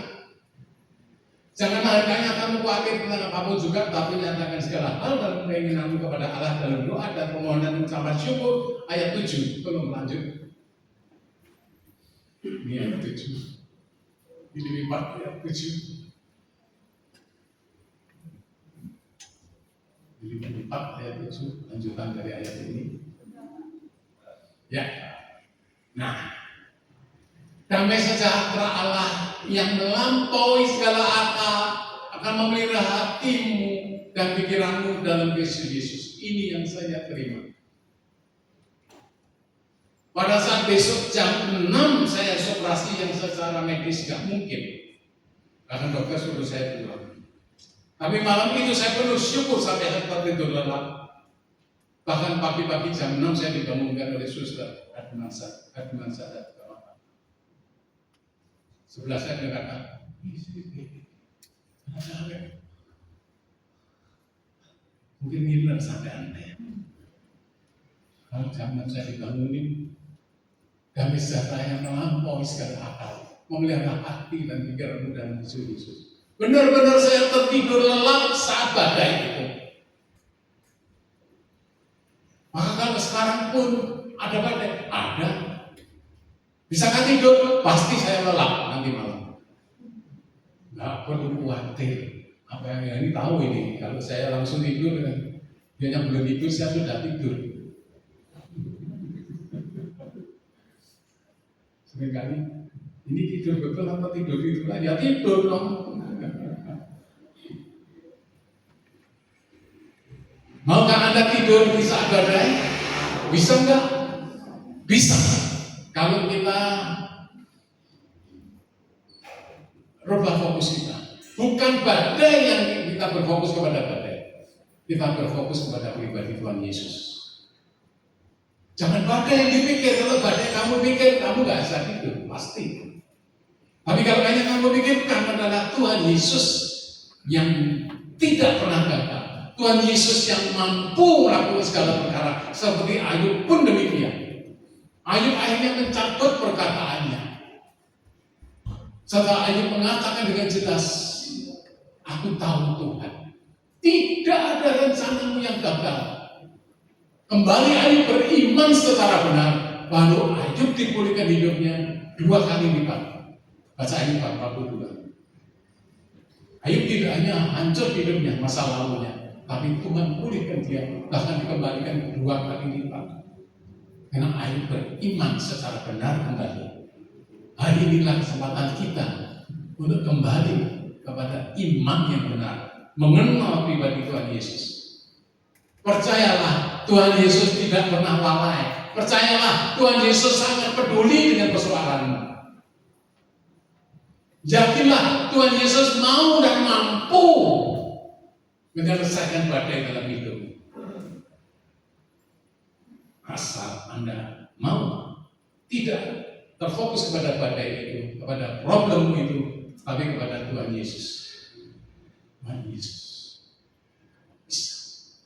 janganlah hendaknya kamu khawatir tentang apapun juga, tapi nyatakan segala hal dalam keinginanmu kepada Allah dalam doa dan permohonan ucapan syukur. Ayat 7, belum lanjut. Ini ayat 7. Ini 4 ayat 7. Jadi 4 ayat 7 lanjutan dari ayat ini. Ya. Nah, damai sejahtera Allah yang melampaui segala akal akan memelihara hatimu dan pikiranmu dalam Kristus Yesus. Ini yang saya terima. Pada saat besok jam 6 saya operasi yang secara medis gak mungkin. Karena dokter suruh saya pulang. Tapi malam itu saya penuh syukur sampai tertidur lelap. Bahkan pagi-pagi jam 6 saya dibangunkan oleh suster Adnan Sadat. Sebelah saya berkata, mungkin ngiler sampai aneh. Kalau jam 6 saya dibangunin, damai sejahtera yang melampaui segala akal, memelihara hati dan pikiranmu dalam Yesus. Benar-benar saya tertidur lelap saat badai itu. Maka kalau sekarang pun ada badai, ada. Bisakah tidur? Pasti saya lelap nanti malam. Nggak perlu khawatir. Apa yang ini tahu ini. Kalau saya langsung tidur, dia yang belum tidur, saya sudah tidur. Seringkali ini tidur betul apa tidur itu? Ya tidur dong. Maukah Anda tidur di saat badai? Bisa enggak? Bisa. Kalau kita rubah fokus kita. Bukan badai yang kita berfokus kepada badai. Kita berfokus kepada pribadi Tuhan Yesus. Jangan badai yang dipikir. Kalau badai kamu pikir, kamu gak bisa tidur. Pasti. Tapi kalau hanya kamu pikirkan adalah Tuhan Yesus yang tidak pernah gagal, Tuhan Yesus yang mampu melakukan segala perkara, seperti Ayub pun demikian. Ayub akhirnya mencabut perkataannya. Setelah Ayub mengatakan dengan jelas, aku tahu Tuhan, tidak ada rencanamu yang gagal. Kembali Ayub beriman secara benar, lalu Ayub dipulihkan hidupnya 2 kali lipat. Baca Ayub 42. Ayub tidak hanya hancur hidupnya, masa lalunya, tapi Tuhan pulihkan dia, bahkan dikembalikan 2 kali lipat. Karena Ayub beriman secara benar kembali. Hari inilah kesempatan kita untuk kembali kepada iman yang benar, mengenal pribadi Tuhan Yesus. Percayalah, Tuhan Yesus tidak pernah lalai. Percayalah, Tuhan Yesus sangat peduli dengan persoalanmu. Yakinlah, Tuhan Yesus mau dan mampu menyelesaikan badai dalam hidup. Asal Anda mau tidak terfokus kepada badai itu, kepada problem itu, tapi kepada Tuhan Yesus. Tuhan Yesus bisa.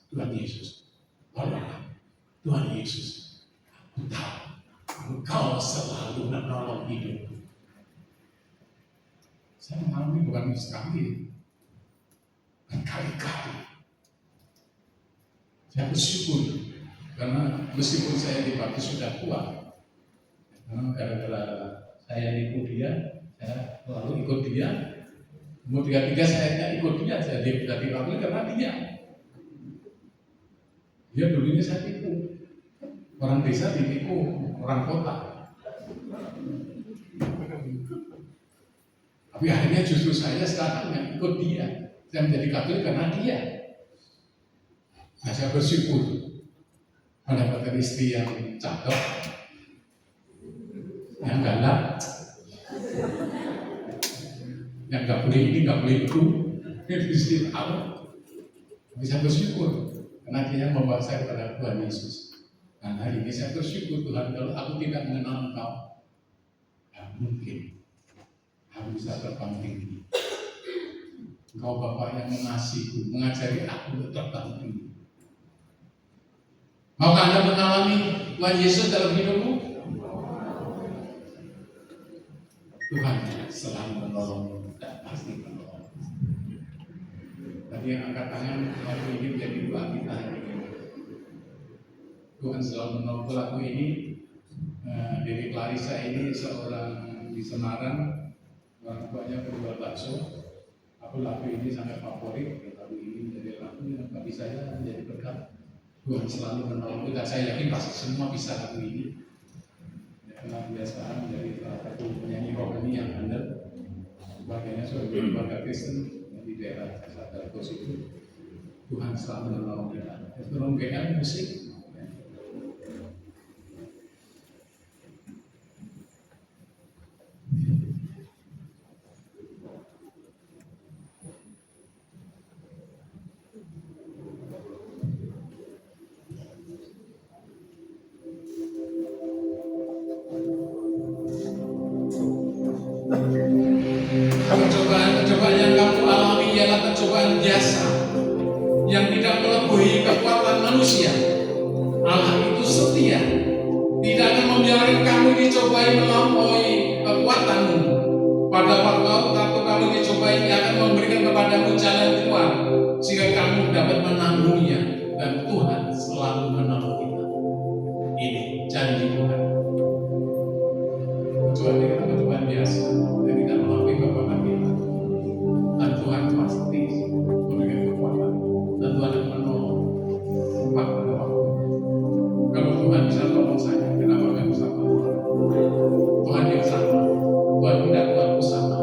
Tuhan Yesus tolonglah. Tuhan Yesus, aku tahu Engkau selalu menolong hidup. Saya mengalami bukan sekali, berkali-kali. Saya bersyukur karena meskipun saya dibaptis sudah tua, karena gara-gara saya ikut dia, saya lalu ikut dia. Umur 33 saya ikut dia, saya dibaptis karena dia. Dia dulunya saya tipu, orang desa ditipu, orang kota. Tapi akhirnya justru saya sekarang yang ikut dia. Saya menjadi Katolik karena dia. Nah, saya bersyukur mendapatkan istri yang cakep, yang galak, yang nggak boleh ini, nggak boleh itu, istri tahu. Tapi saya bersyukur karena dia membawa saya kepada Tuhan Yesus. Dan hari ini saya bersyukur Tuhan, kalau aku tidak mengenal Engkau, ya mungkin aku bisa terbang tinggi. Engkau Bapa yang mengasihiku, mengajari aku untuk terbang tinggi. Maukah Anda mengalami Tuhan Yesus dalam hidupmu? Tuhan selalu menolong dan pasti menolong. Tadi yang angkat tangan lagu ini menjadi doa kita hari ini. Tuhan selalu menolong. Lagu ini Dewi Clarissa ini seorang di Semarang, orang tuanya penjual bakso. Aku lagu ini sangat favorit. Lagu ini menjadi lagu yang bagi saya menjadi berkat. Tuhan selalu menolong kita. Saya yakin pasti semua bisa lagu ini. Karena dia sekarang menjadi salah satu penyanyi rohani yang handal. Sebagainya sebagai keluarga Kristen di daerah Sadarkos itu. Tuhan selalu menolong kita. Tolong GL musik. Pencobaan yang kamu alami ialah pencobaan biasa yang tidak melebihi kekuatan manusia. Allah itu setia, tidak akan membiarkan kamu dicobai melampaui kekuatanmu. Pada waktu kamu dicobai, Dia akan memberikan kepadamu jalan keluar sehingga kamu dapat menanggungnya, dan Tuhan selalu menolong kita. Ini janji Tuhan. Pencobaan ini pencobaan biasa yang tidak melampaui kekuatan kita. Dan Tuhan pasti memberikan kekuatan, dan Tuhan akan menolong tepat pada waktunya. Kalau Tuhan bisa tolong saya, kenapa nggak bisa tolong? Tuhan yang sama, Tuhan tidak Tuhanku sama.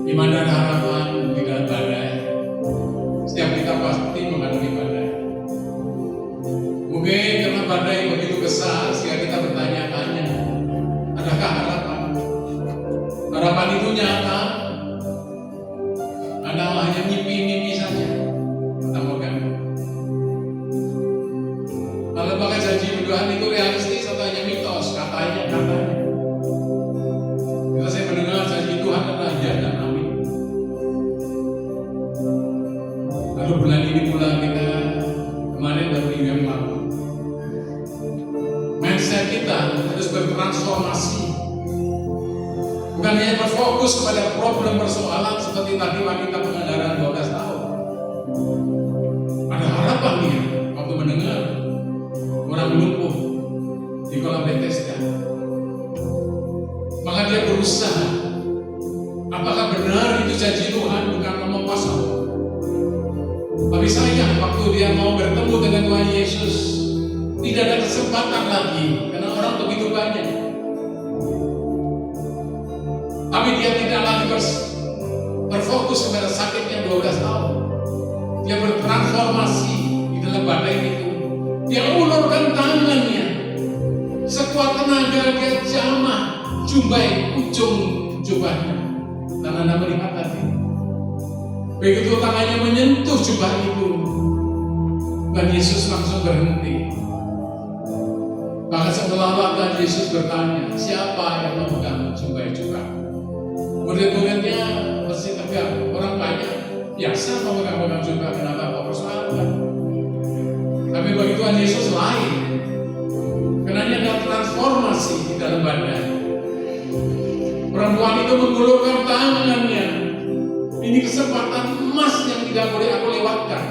Iman dan harapan di dalam badai. Setiap kita pasti menghadapi badai. Mungkin karena badai begitu besar sehingga kita bertanya-tanya, adakah harapan? Harapan itu nyata? Anda hanya mimpi-mimpi saja? Atau bukan? Kalau pakai janji Tuhan itu realistis atau hanya mitos? Katanya. Kita saya mendengar janji Tuhan adalah ya dan amin. Lalu bulan ini pula kita kemarin baru minggu yang lalu. Mindset kita harus bertransformasi. Bukan hanya berfokus kepada problem persoalan seperti tadi wanita pengendara 12 tahun. Ada harapan dia waktu mendengar orang lumpuh di kolam Bethesda. Maka dia berusaha. Apakah benar itu janji Tuhan bukan ngomong kosong? Tapi sayang waktu dia mau bertemu dengan Tuhan Yesus, tidak ada kesempatan lagi karena orang begitu banyak. Tapi dia tidak lagi berfokus kepada sakitnya 12 tahun. Dia bertransformasi di dalam badai itu. Dia ulurkan tangannya. Sekuat tenaga dia jamah jumbai ujung jubahnya. Dan Anda melihat tadi. Begitu tangannya menyentuh jubah itu, Tuhan Yesus langsung berhenti. Maka seolah-olah Tuhan Yesus bertanya, siapa yang memegang jubah? Murid-muridnya mesti tegak, orang banyak biasa memegang jubah, kenapa kau persoalkan? Tapi bagi Tuhan Yesus lain, karena ada transformasi di dalam badai. Perempuan itu mengulurkan tangannya. Ini kesempatan emas yang tidak boleh aku lewatkan.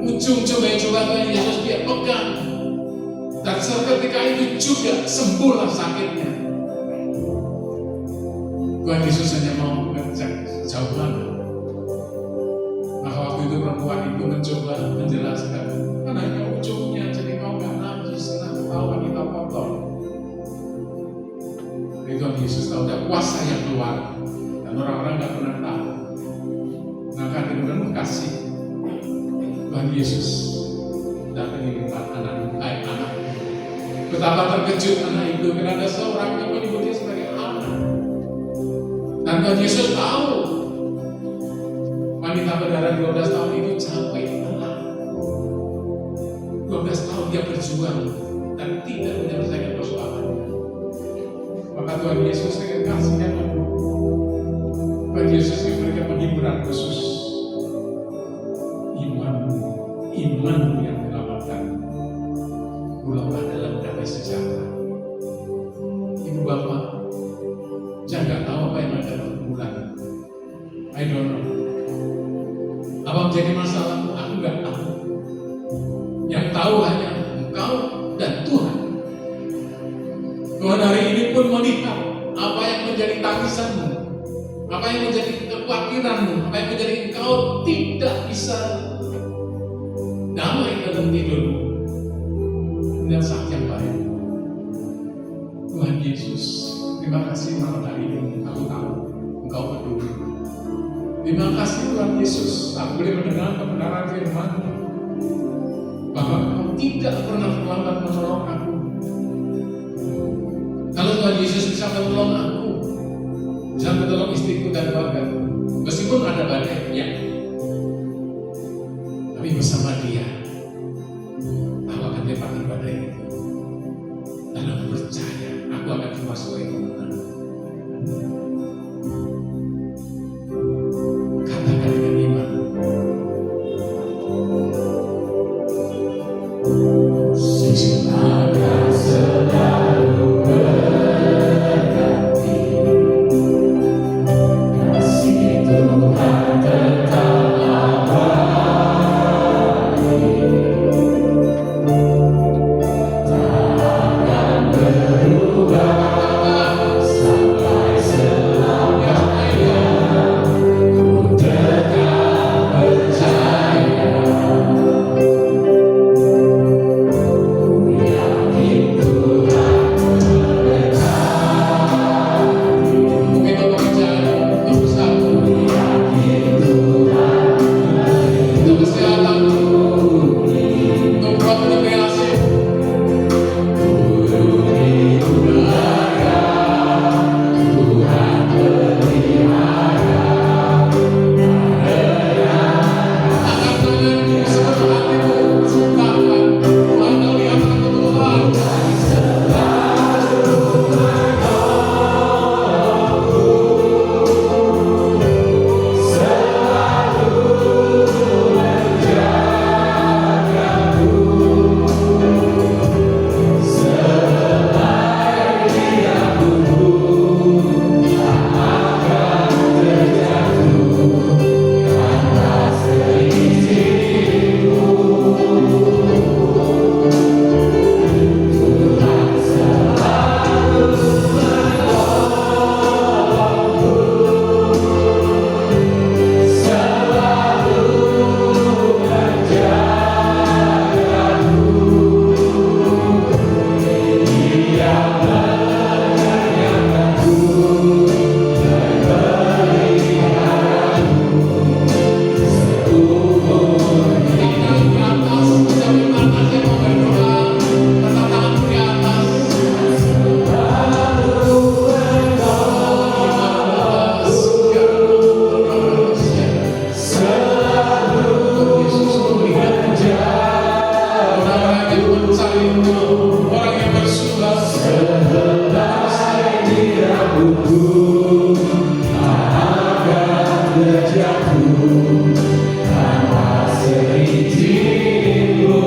Ujung jubah Tuhan Yesus dia pegang, dan seketika itu juga sembuhlah sakitnya. Tuhan Yesus hanya mau mengecek sejauh mana. Maka waktu itu perempuan itu mencoba menjelaskan, kan hanya ujungnya, jadi kau gak najis, tahu wanita kotor. Jadi Tuhan Yesus tahu ada kuasa yang keluar, dan orang-orang gak pernah tahu. Maka dia kasih Tuhan Yesus datang di tempat anak. Betapa terkejut anak itu karena ada seorang yang menyebutnya sebagai anak. Dan Tuhan Yesus tahu wanita berdarah 12 tahun itu capek lelah. 12 tahun dia berjuang dan tidak menyelesaikan persoalannya. Maka Tuhan Yesus dengan kasihnya Tuhan Yesus memberikan penghiburan khusus. Iman yang menyelamatkan. Pulaulah dalam damai sejahtera. Ibu bapak, saya nggak tahu apa yang ada dalam bulan. I don't know. Apa menjadi masalah? Aku nggak tahu. Yang tahu hanya Engkau dan Tuhan. Tuhan hari ini pun melihat apa yang menjadi tangisanmu, apa yang menjadi kekhawatiranmu, apa yang menjadi engkau tidak bisa damai dalam tidurmu. Dan saat yang baik, Tuhan Yesus, terima kasih malam hari ini. Aku tahu Engkau peduli. Terima kasih Tuhan Yesus, aku boleh mendengar kebenaran firman-Mu bahwa Engkau tidak pernah terlambat menolong aku. Kalau Tuhan Yesus bisa menolong aku, bisa menolong istriku dan keluargaku, meskipun ada badai, ya, tapi bersama Dia aku akan lewati badai itu. Dan aku percaya aku akan keluar sebagai pemenang. Katakan dengan iman, Akan selalu berganti. terjatuh tanpa seizinku.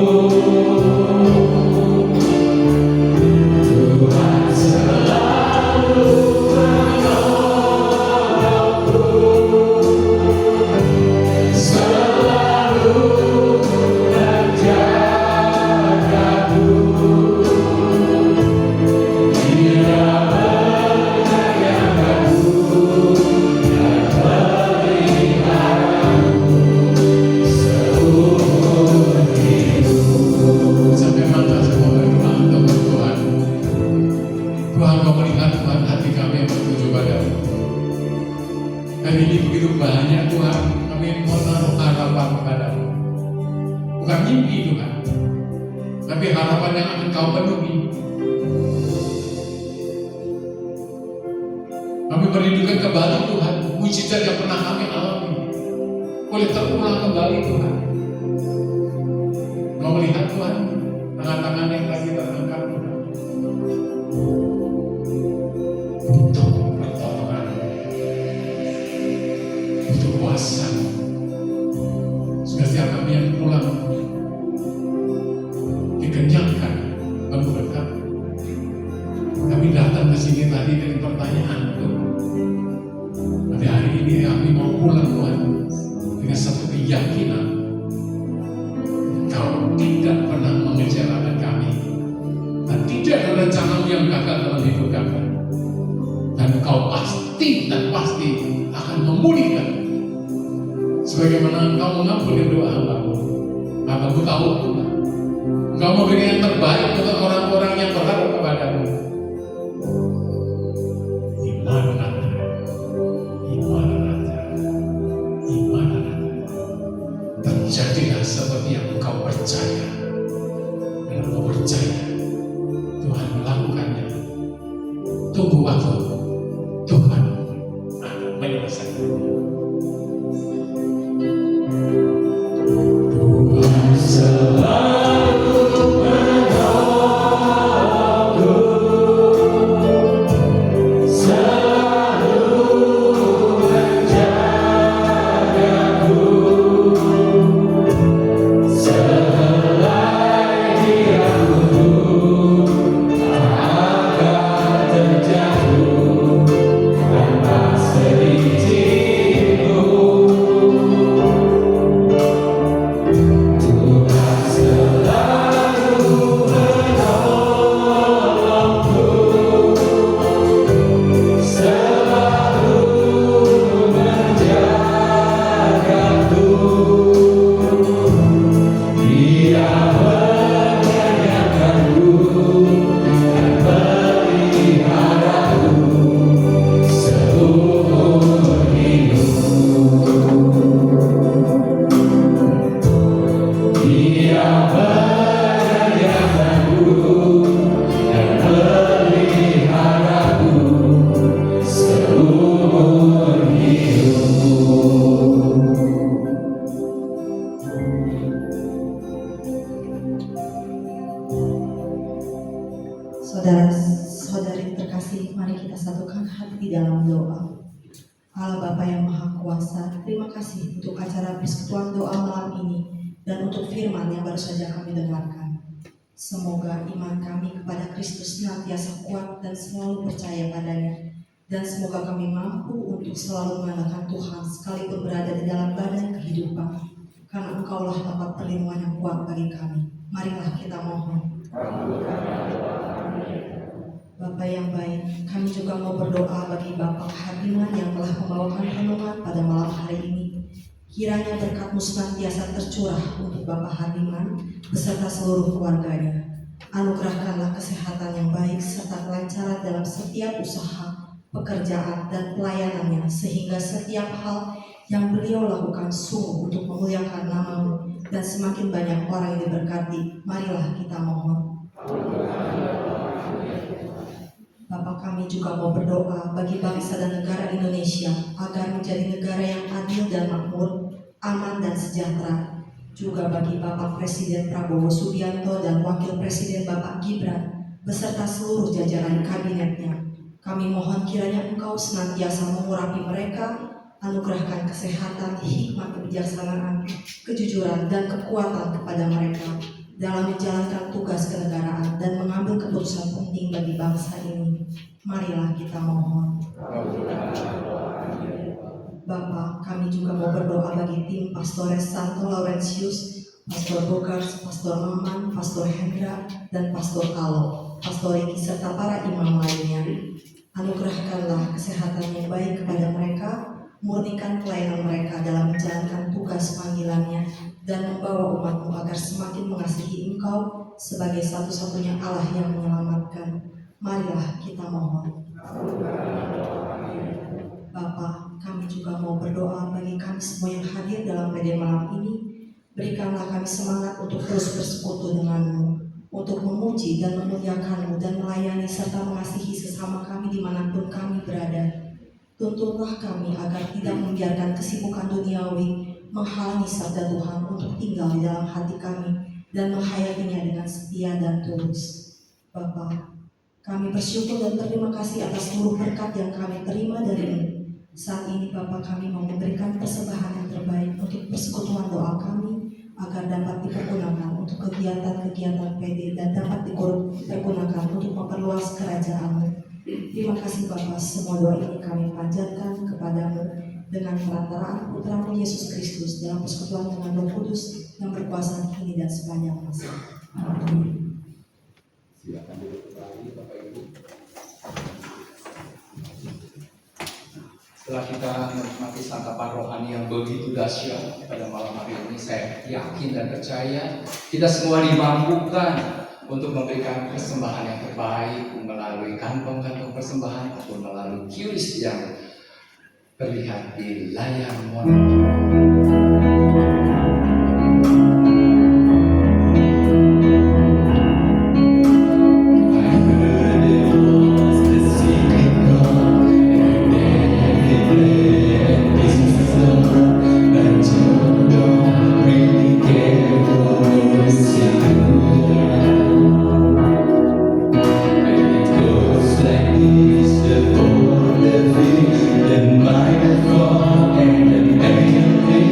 Tuhan selalu menolongku, selalu menjagaku. Dia menyayanganku dan memeliharaku seumur hidup. Sampai mata semua berdoa kepada Tuhan. Tuhan, kau melihat Tuhan hati kami yang bertuju padamu. Hari ini begitu banyak Tuhan, kami menaruh harapan kepadamu. Bukan mimpi Tuhan, tapi harapan yang akan kau penuhi. Kami merindukan kembali Tuhan, mujizat yang pernah kami alami boleh terulang kembali Tuhan. Kau melihat Tuhan, tangan-tangan yang lagi terangkat Tuhan, butuh pertolongan, butuh kuasa. Setiap kami yang pulang dikenyangkan penuh berkat. Kami datang ke sini tadi dengan pertanyaan Tuhan. Pada hari ini kami mau pulang Tuhan dengan satu keyakinan Kau tidak pernah mengecewakan kami dan tidak ada rencana yang gagal dalam hidup kami, dan Kau pasti dan pasti akan memulihkan sebagaimana Engkau mengampuni doa hamba-Mu. Hamba-Mu tahu Tuhan, Engkau memberi yang terbaik untuk orang-orang yang berharap kepadamu. Terjadilah seperti yang engkau percaya. Dan engkau percaya Tuhan melakukannya. Tunggu waktu, Tuhan akan menyelesaikan. Tuhan selalu menolongku, selalu menjagaku. Selai Dia tak akan terjatuh tanpa seizinku. Tuhan selalu menolongku, selalu menjagaku. Dia menyayanganku dan memeliharaku seumur hidup. Dia menyayanganku dan memeliharaku seumur hidup. Saudara-saudari terkasih, mari kita satukan hati dalam doa. Allah Bapa yang Maha Kuasa, terima kasih untuk acara persekutuan doa malam ini dan untuk firman yang baru saja kami dengarkan. Semoga iman kami kepada Kristus senantiasa kuat dan selalu percaya padanya. Dan semoga kami mampu untuk selalu mengandalkan Tuhan sekalipun berada di dalam badan kehidupan. Karena Engkaulah tempat perlindungan yang kuat bagi kami. Marilah kita mohon. Bapa yang baik, kami juga mau berdoa bagi Bapak Hardiman yang telah membawakan renungan pada malam hari ini. Kiranya berkat-Mu senantiasa tercurah untuk Bapak Hardiman beserta seluruh keluarganya. Anugerahkanlah kesehatan yang baik serta kelancaran dalam setiap usaha, pekerjaan, dan pelayanannya, sehingga setiap hal yang beliau lakukan sungguh untuk memuliakan nama-Mu dan semakin banyak orang yang diberkati. Marilah kita mohon. Bapak, kami juga mau berdoa bagi bangsa dan negara Indonesia agar menjadi negara yang adil dan makmur, aman dan sejahtera. Juga bagi Bapak Presiden Prabowo Subianto dan Wakil Presiden Bapak Gibran beserta seluruh jajaran kabinetnya. Kami mohon kiranya Engkau senantiasa mengurapi mereka, Anugerahkan kesehatan, hikmat, kebijaksanaan, kejujuran, dan kekuatan kepada mereka dalam menjalankan tugas kenegaraan dan mengambil keputusan penting bagi bangsa ini. Marilah kita mohon. Bapa, kami juga mau berdoa bagi tim Pastores Santo Laurentius, Pastor Bogars, Pastor Maman, Pastor Hendra, dan Pastor Kalo, Pastor Riki, serta para imam lainnya. Anugerahkanlah kesehatan yang baik kepada mereka, murnikan pelayanan mereka dalam menjalankan tugas panggilannya, dan membawa umatmu agar semakin mengasihi Engkau sebagai satu-satunya Allah yang menyelamatkan. Marilah kita mohon. Bapa, kami juga mau berdoa bagi kami semua yang hadir dalam PD malam ini. Berikanlah kami semangat untuk terus bersekutu denganmu, untuk memuji dan memuliakanmu dan melayani serta mengasihi sesama kami dimanapun kami berada. Tuntunlah kami agar tidak membiarkan kesibukan duniawi menghalangi sabda Tuhan untuk tinggal di dalam hati kami dan menghayatinya dengan setia dan tulus. Bapa, kami bersyukur dan terima kasih atas seluruh berkat yang kami terima darimu. Saat ini Bapa, kami mau memberikan persembahan yang terbaik untuk persekutuan doa kami agar dapat dipergunakan untuk kegiatan-kegiatan PD dan dapat dipergunakan untuk memperluas kerajaan-Mu. Terima kasih Bapa, semua doa ini kami panjatkan kepadamu dengan perantaraan Putra-Mu Yesus Kristus dalam persekutuan dengan Roh Kudus yang berkuasa kini dan sepanjang masa. Amin. Silakan duduk kembali Bapak Ibu. Setelah kita menikmati santapan rohani yang begitu dahsyat pada malam hari ini, saya yakin dan percaya kita semua dimampukan untuk memberikan persembahan yang terbaik melalui kantong-kantong persembahan atau melalui QRIS yang terlihat di layar monitor. The mind of God and the man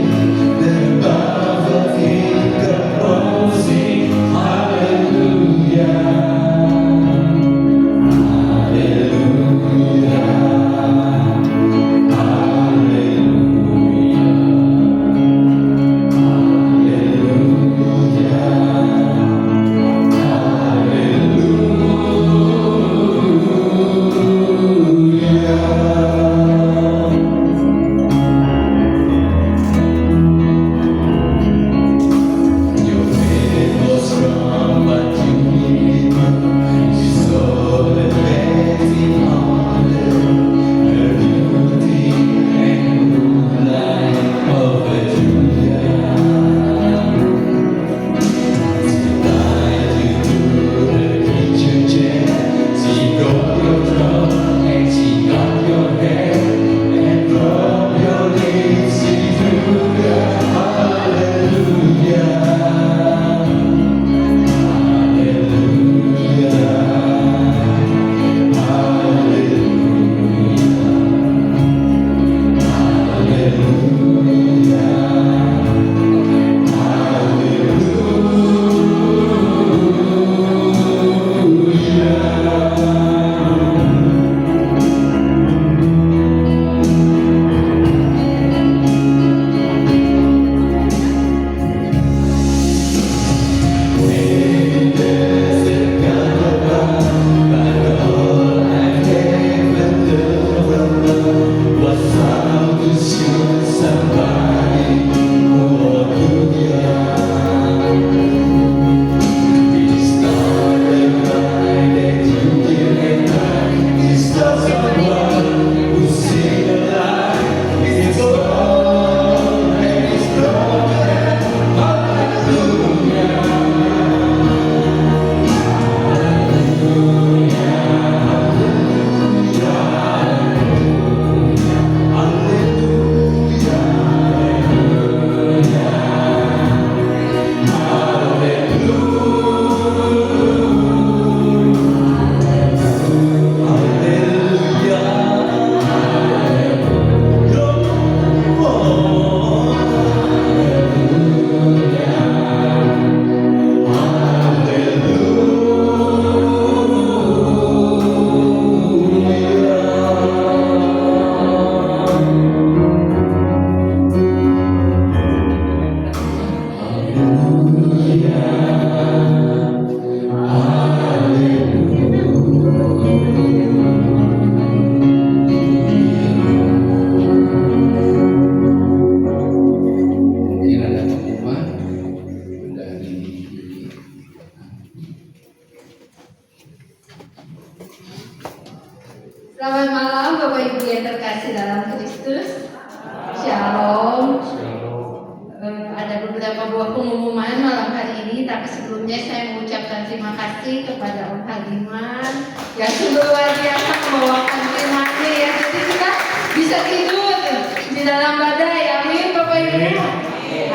sebuah pengumuman malam hari ini, tapi sebelumnya saya mengucapkan terima kasih kepada Om Hadiman yang sungguh luar biasa membawakan firman-Nya ya. Jadi kita bisa tidur di dalam badai. Amin Bapak Ibu.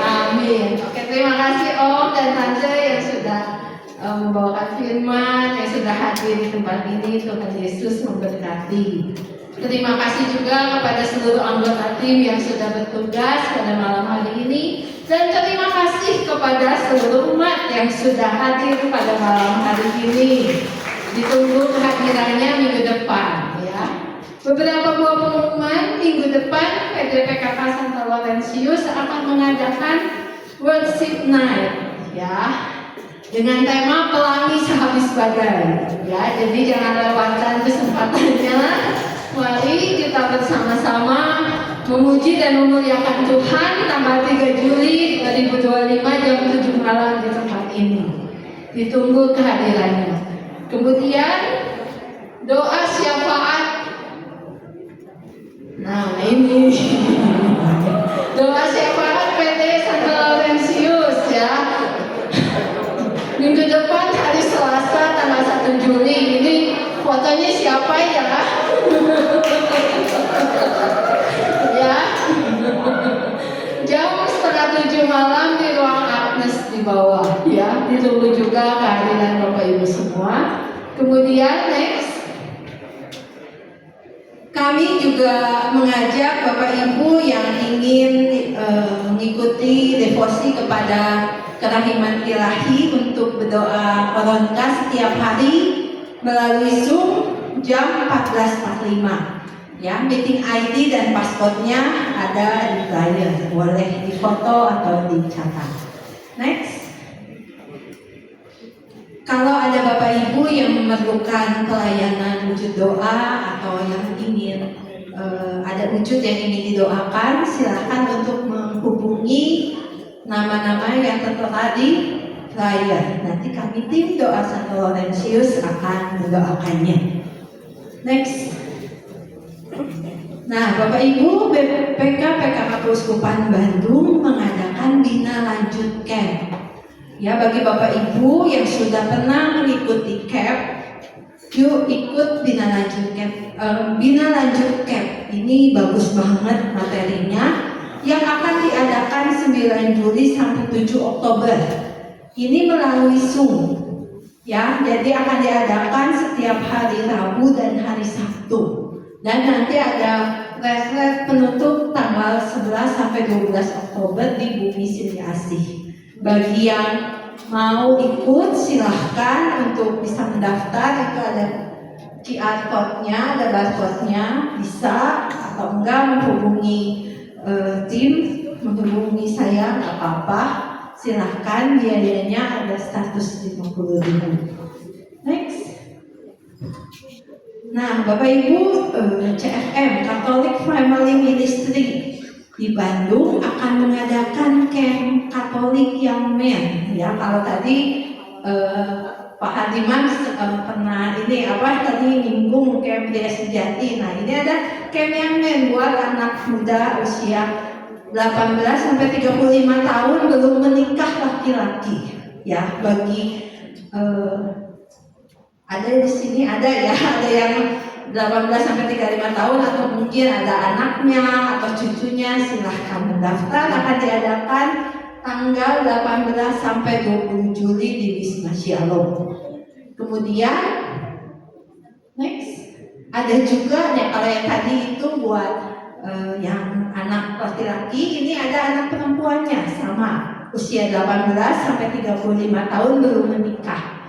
Amin. Oke, terima kasih Om dan Tante yang sudah membawakan firman, yang sudah hadir di tempat ini. Tuhan Yesus memberkati. Terima kasih juga kepada seluruh anggota tim yang sudah bertugas pada malam hari ini, dan terima kasih kepada seluruh umat yang sudah hadir pada malam hari ini. Ditunggu kehadirannya minggu depan ya. Beberapa buah pengumuman. Minggu depan PDPKK Santo Laurentius akan mengadakan Worship Night ya, dengan tema Pelangi Sehabis Badai ya. Jadi jangan lewatkan kesempatannya. Mari kita bersama-sama memuji dan memuliakan Tuhan tanggal 3 Juli 2025 jam 7 malam di tempat ini. Ditunggu kehadirannya. Kemudian doa syafaat. Nah ini doa syafaat PT Santo Laurentius ya. Minggu depan hari Selasa tanggal 1 Juli. Ini fotonya siapa ya? Ya. Jam 6:30 malam di ruang Agnes di bawah ya. Ditunggu juga kehadiran Bapak Ibu semua. Kemudian next, kami juga mengajak Bapak Ibu yang ingin mengikuti devosi kepada kerahiman ilahi untuk berdoa koronka setiap hari melalui Zoom jam 14.45 ya. Meeting ID dan passwordnya ada di flyer, boleh difoto atau dicatat. Next, kalau ada Bapak Ibu yang memerlukan pelayanan wujud doa atau yang ingin ada wujud yang ingin didoakan, silakan untuk menghubungi nama-nama yang tertera di flyer. Nanti kami tim doa Santo Laurentius akan mendoakannya. Next. Nah, Bapak Ibu, BPK PKK Keuskupan Bandung mengadakan Bina Lanjut Camp. Ya, bagi Bapak Ibu yang sudah pernah mengikuti camp, yuk ikut Bina Lanjut Camp. Bina Lanjut Camp ini bagus banget materinya, yang akan diadakan 9 Juli sampai 7 Oktober. Ini melalui Zoom. Ya, jadi akan diadakan setiap hari Rabu dan hari Sabtu. Dan nanti ada retret penutup tanggal 11 sampai 12 Oktober di Bumi Sri Asih. Bagi yang mau ikut silahkan untuk bisa mendaftar, itu ada QR code-nya, ada barcode-nya, bisa atau enggak menghubungi tim, menghubungi saya, nggak apa-apa. Silahkan, biayanya ada 150.000. Next. Nah, Bapak Ibu, CFM Catholic Family Ministry di Bandung akan mengadakan camp Katolik Young Men. Ya, kalau tadi Pak Hadiman pernah ini tadi nyinggung camp Dia Sejati. Nah, ini ada camp Young Men buat anak muda usia 18 sampai 35 tahun belum menikah laki-laki. Ya, bagi ada di sini ada yang 18 sampai 35 tahun atau mungkin ada anaknya atau cucunya, silahkan mendaftar. Akan diadakan tanggal 18 sampai 20 Juli di Wisma Shalom. Kemudian next, ada juga ya, kalau yang tadi itu buat yang anak laki-laki, ini ada anak perempuannya sama usia 18 sampai 35 tahun belum menikah.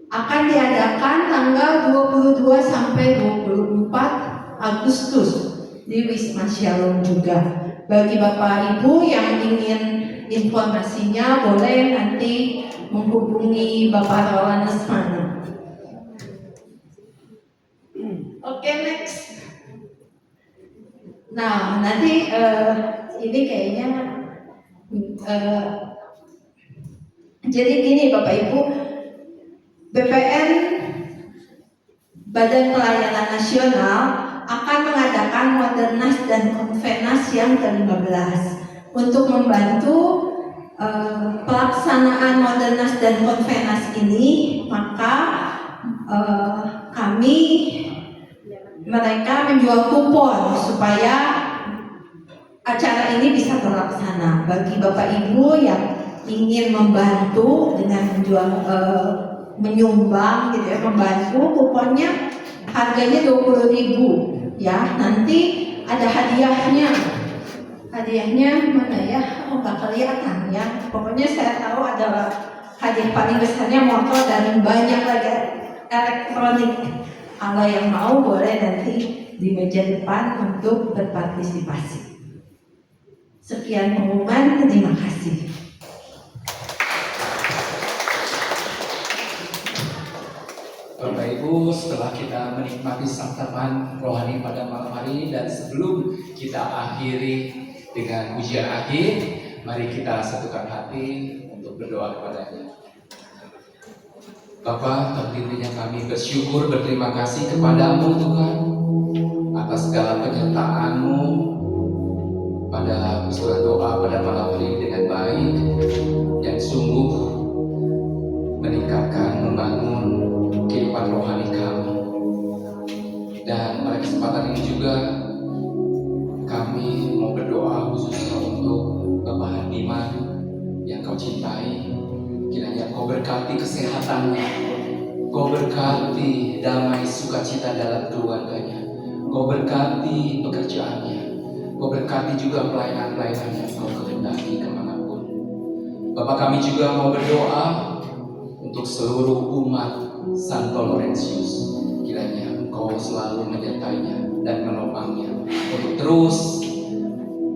Akan diadakan tanggal 22 sampai 24 Agustus di Wisma Shalom juga. Bagi Bapak Ibu yang ingin informasinya, boleh nanti menghubungi Bapak Roland Lesmana. Oke, next. Nah, nanti ini kayaknya jadi gini Bapak Ibu, BPN Badan Pelayanan Nasional akan mengadakan Modernas dan Konvenas yang ke-15 untuk membantu pelaksanaan Modernas dan Konvenas ini, maka mereka menjual kupon supaya acara ini bisa terlaksana. Bagi Bapak Ibu yang ingin membantu dengan menjual menyumbang gitu ya, membantu, kuponnya harganya 20.000 ya. Nanti ada hadiahnya. Hadiahnya mana ya? Oh, nggak kelihatan ya. Pokoknya saya tahu ada hadiah paling besarnya motor dan banyak lagi elektronik. Kalau yang mau boleh nanti di meja depan untuk berpartisipasi. Sekian pengumuman, terima kasih. Bapak Ibu, setelah kita menikmati santapan rohani pada malam hari dan sebelum kita akhiri dengan ujian akhir, mari kita satukan hati untuk berdoa kepadanya. Bapa, tentunya kami bersyukur, berterima kasih kepadamu Tuhan atas segala penyertaan-Mu pada usulan doa pada malam hari ini dengan baik yang sungguh meningkatkan, membangun kehidupan rohani kami. Dan pada kesempatan ini juga kami mau berdoa khususnya untuk Bapak Hardiman yang Kau cintai. Kiranya Kau berkati kesehatannya, Kau berkati damai sukacita dalam keluarganya, Kau berkati pekerjaannya, Kau berkati juga pelayanan-pelayanan yang Kau kehendaki kemanapun. Bapak, kami juga mau berdoa untuk seluruh umat Santo Laurentius. Kiranya Engkau selalu menyertainya dan menopangnya untuk terus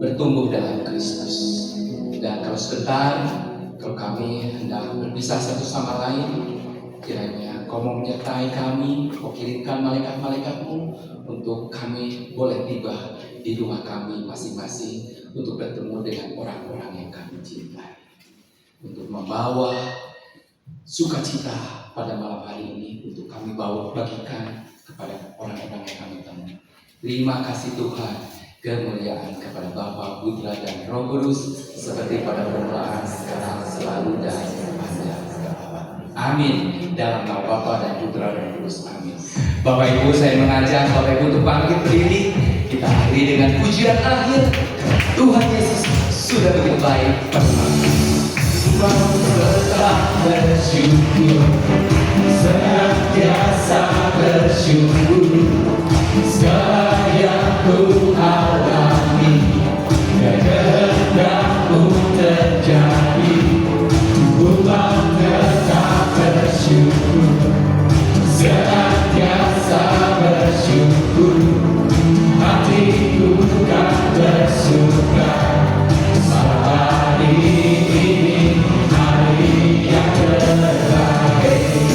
bertumbuh dalam Kristus. Dan kalau sebentar, kalau kami hendak berpisah satu sama lain, kiranya Kau mau menyertai kami, Kau kirimkan malaikat-malaikat-Mu untuk kami boleh tiba di rumah kami masing-masing untuk bertemu dengan orang-orang yang kami cintai, untuk membawa sukacita pada malam hari ini, untuk kami bagikan kepada orang-orang yang kami temui. Terima kasih Tuhan, kemuliaan kepada Bapa, Putra dan Roh Kudus seperti pada permulaan, sekarang, selalu dan sepanjang segala. Amin. Dalam nama Bapa dan Putra dan Roh Kudus. Amin. Bapak Ibu, saya mengajak Bapak Ibu untuk bangkit berdiri. Kita akhiri dengan pujian akhir. Tuhan Yesus sudah begitu baik pada malam ini. Mau tetap bersyukur, senantiasa bersyukur. Segala yang ku alami, kehendak-Mu terjadi. Ku mau tetap bersyukur, senantiasa bersyukur. Hatiku kan bersuka hari ini, hari yang terbaik.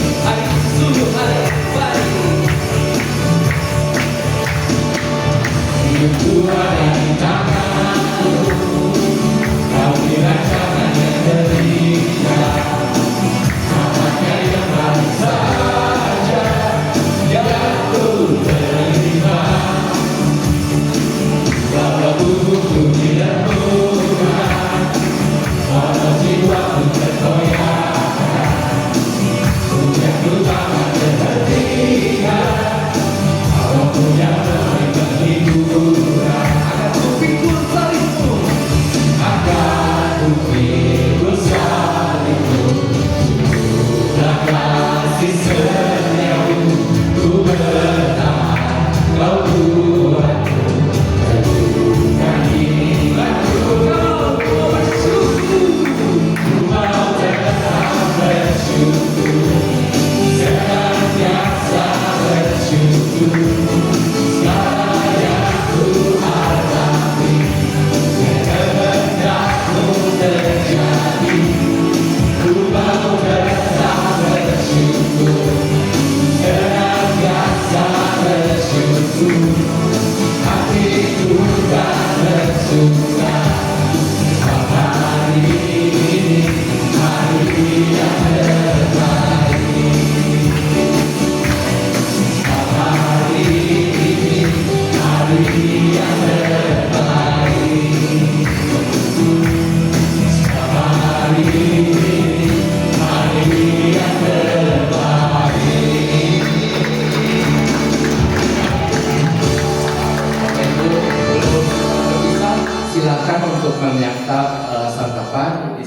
menyantap santapan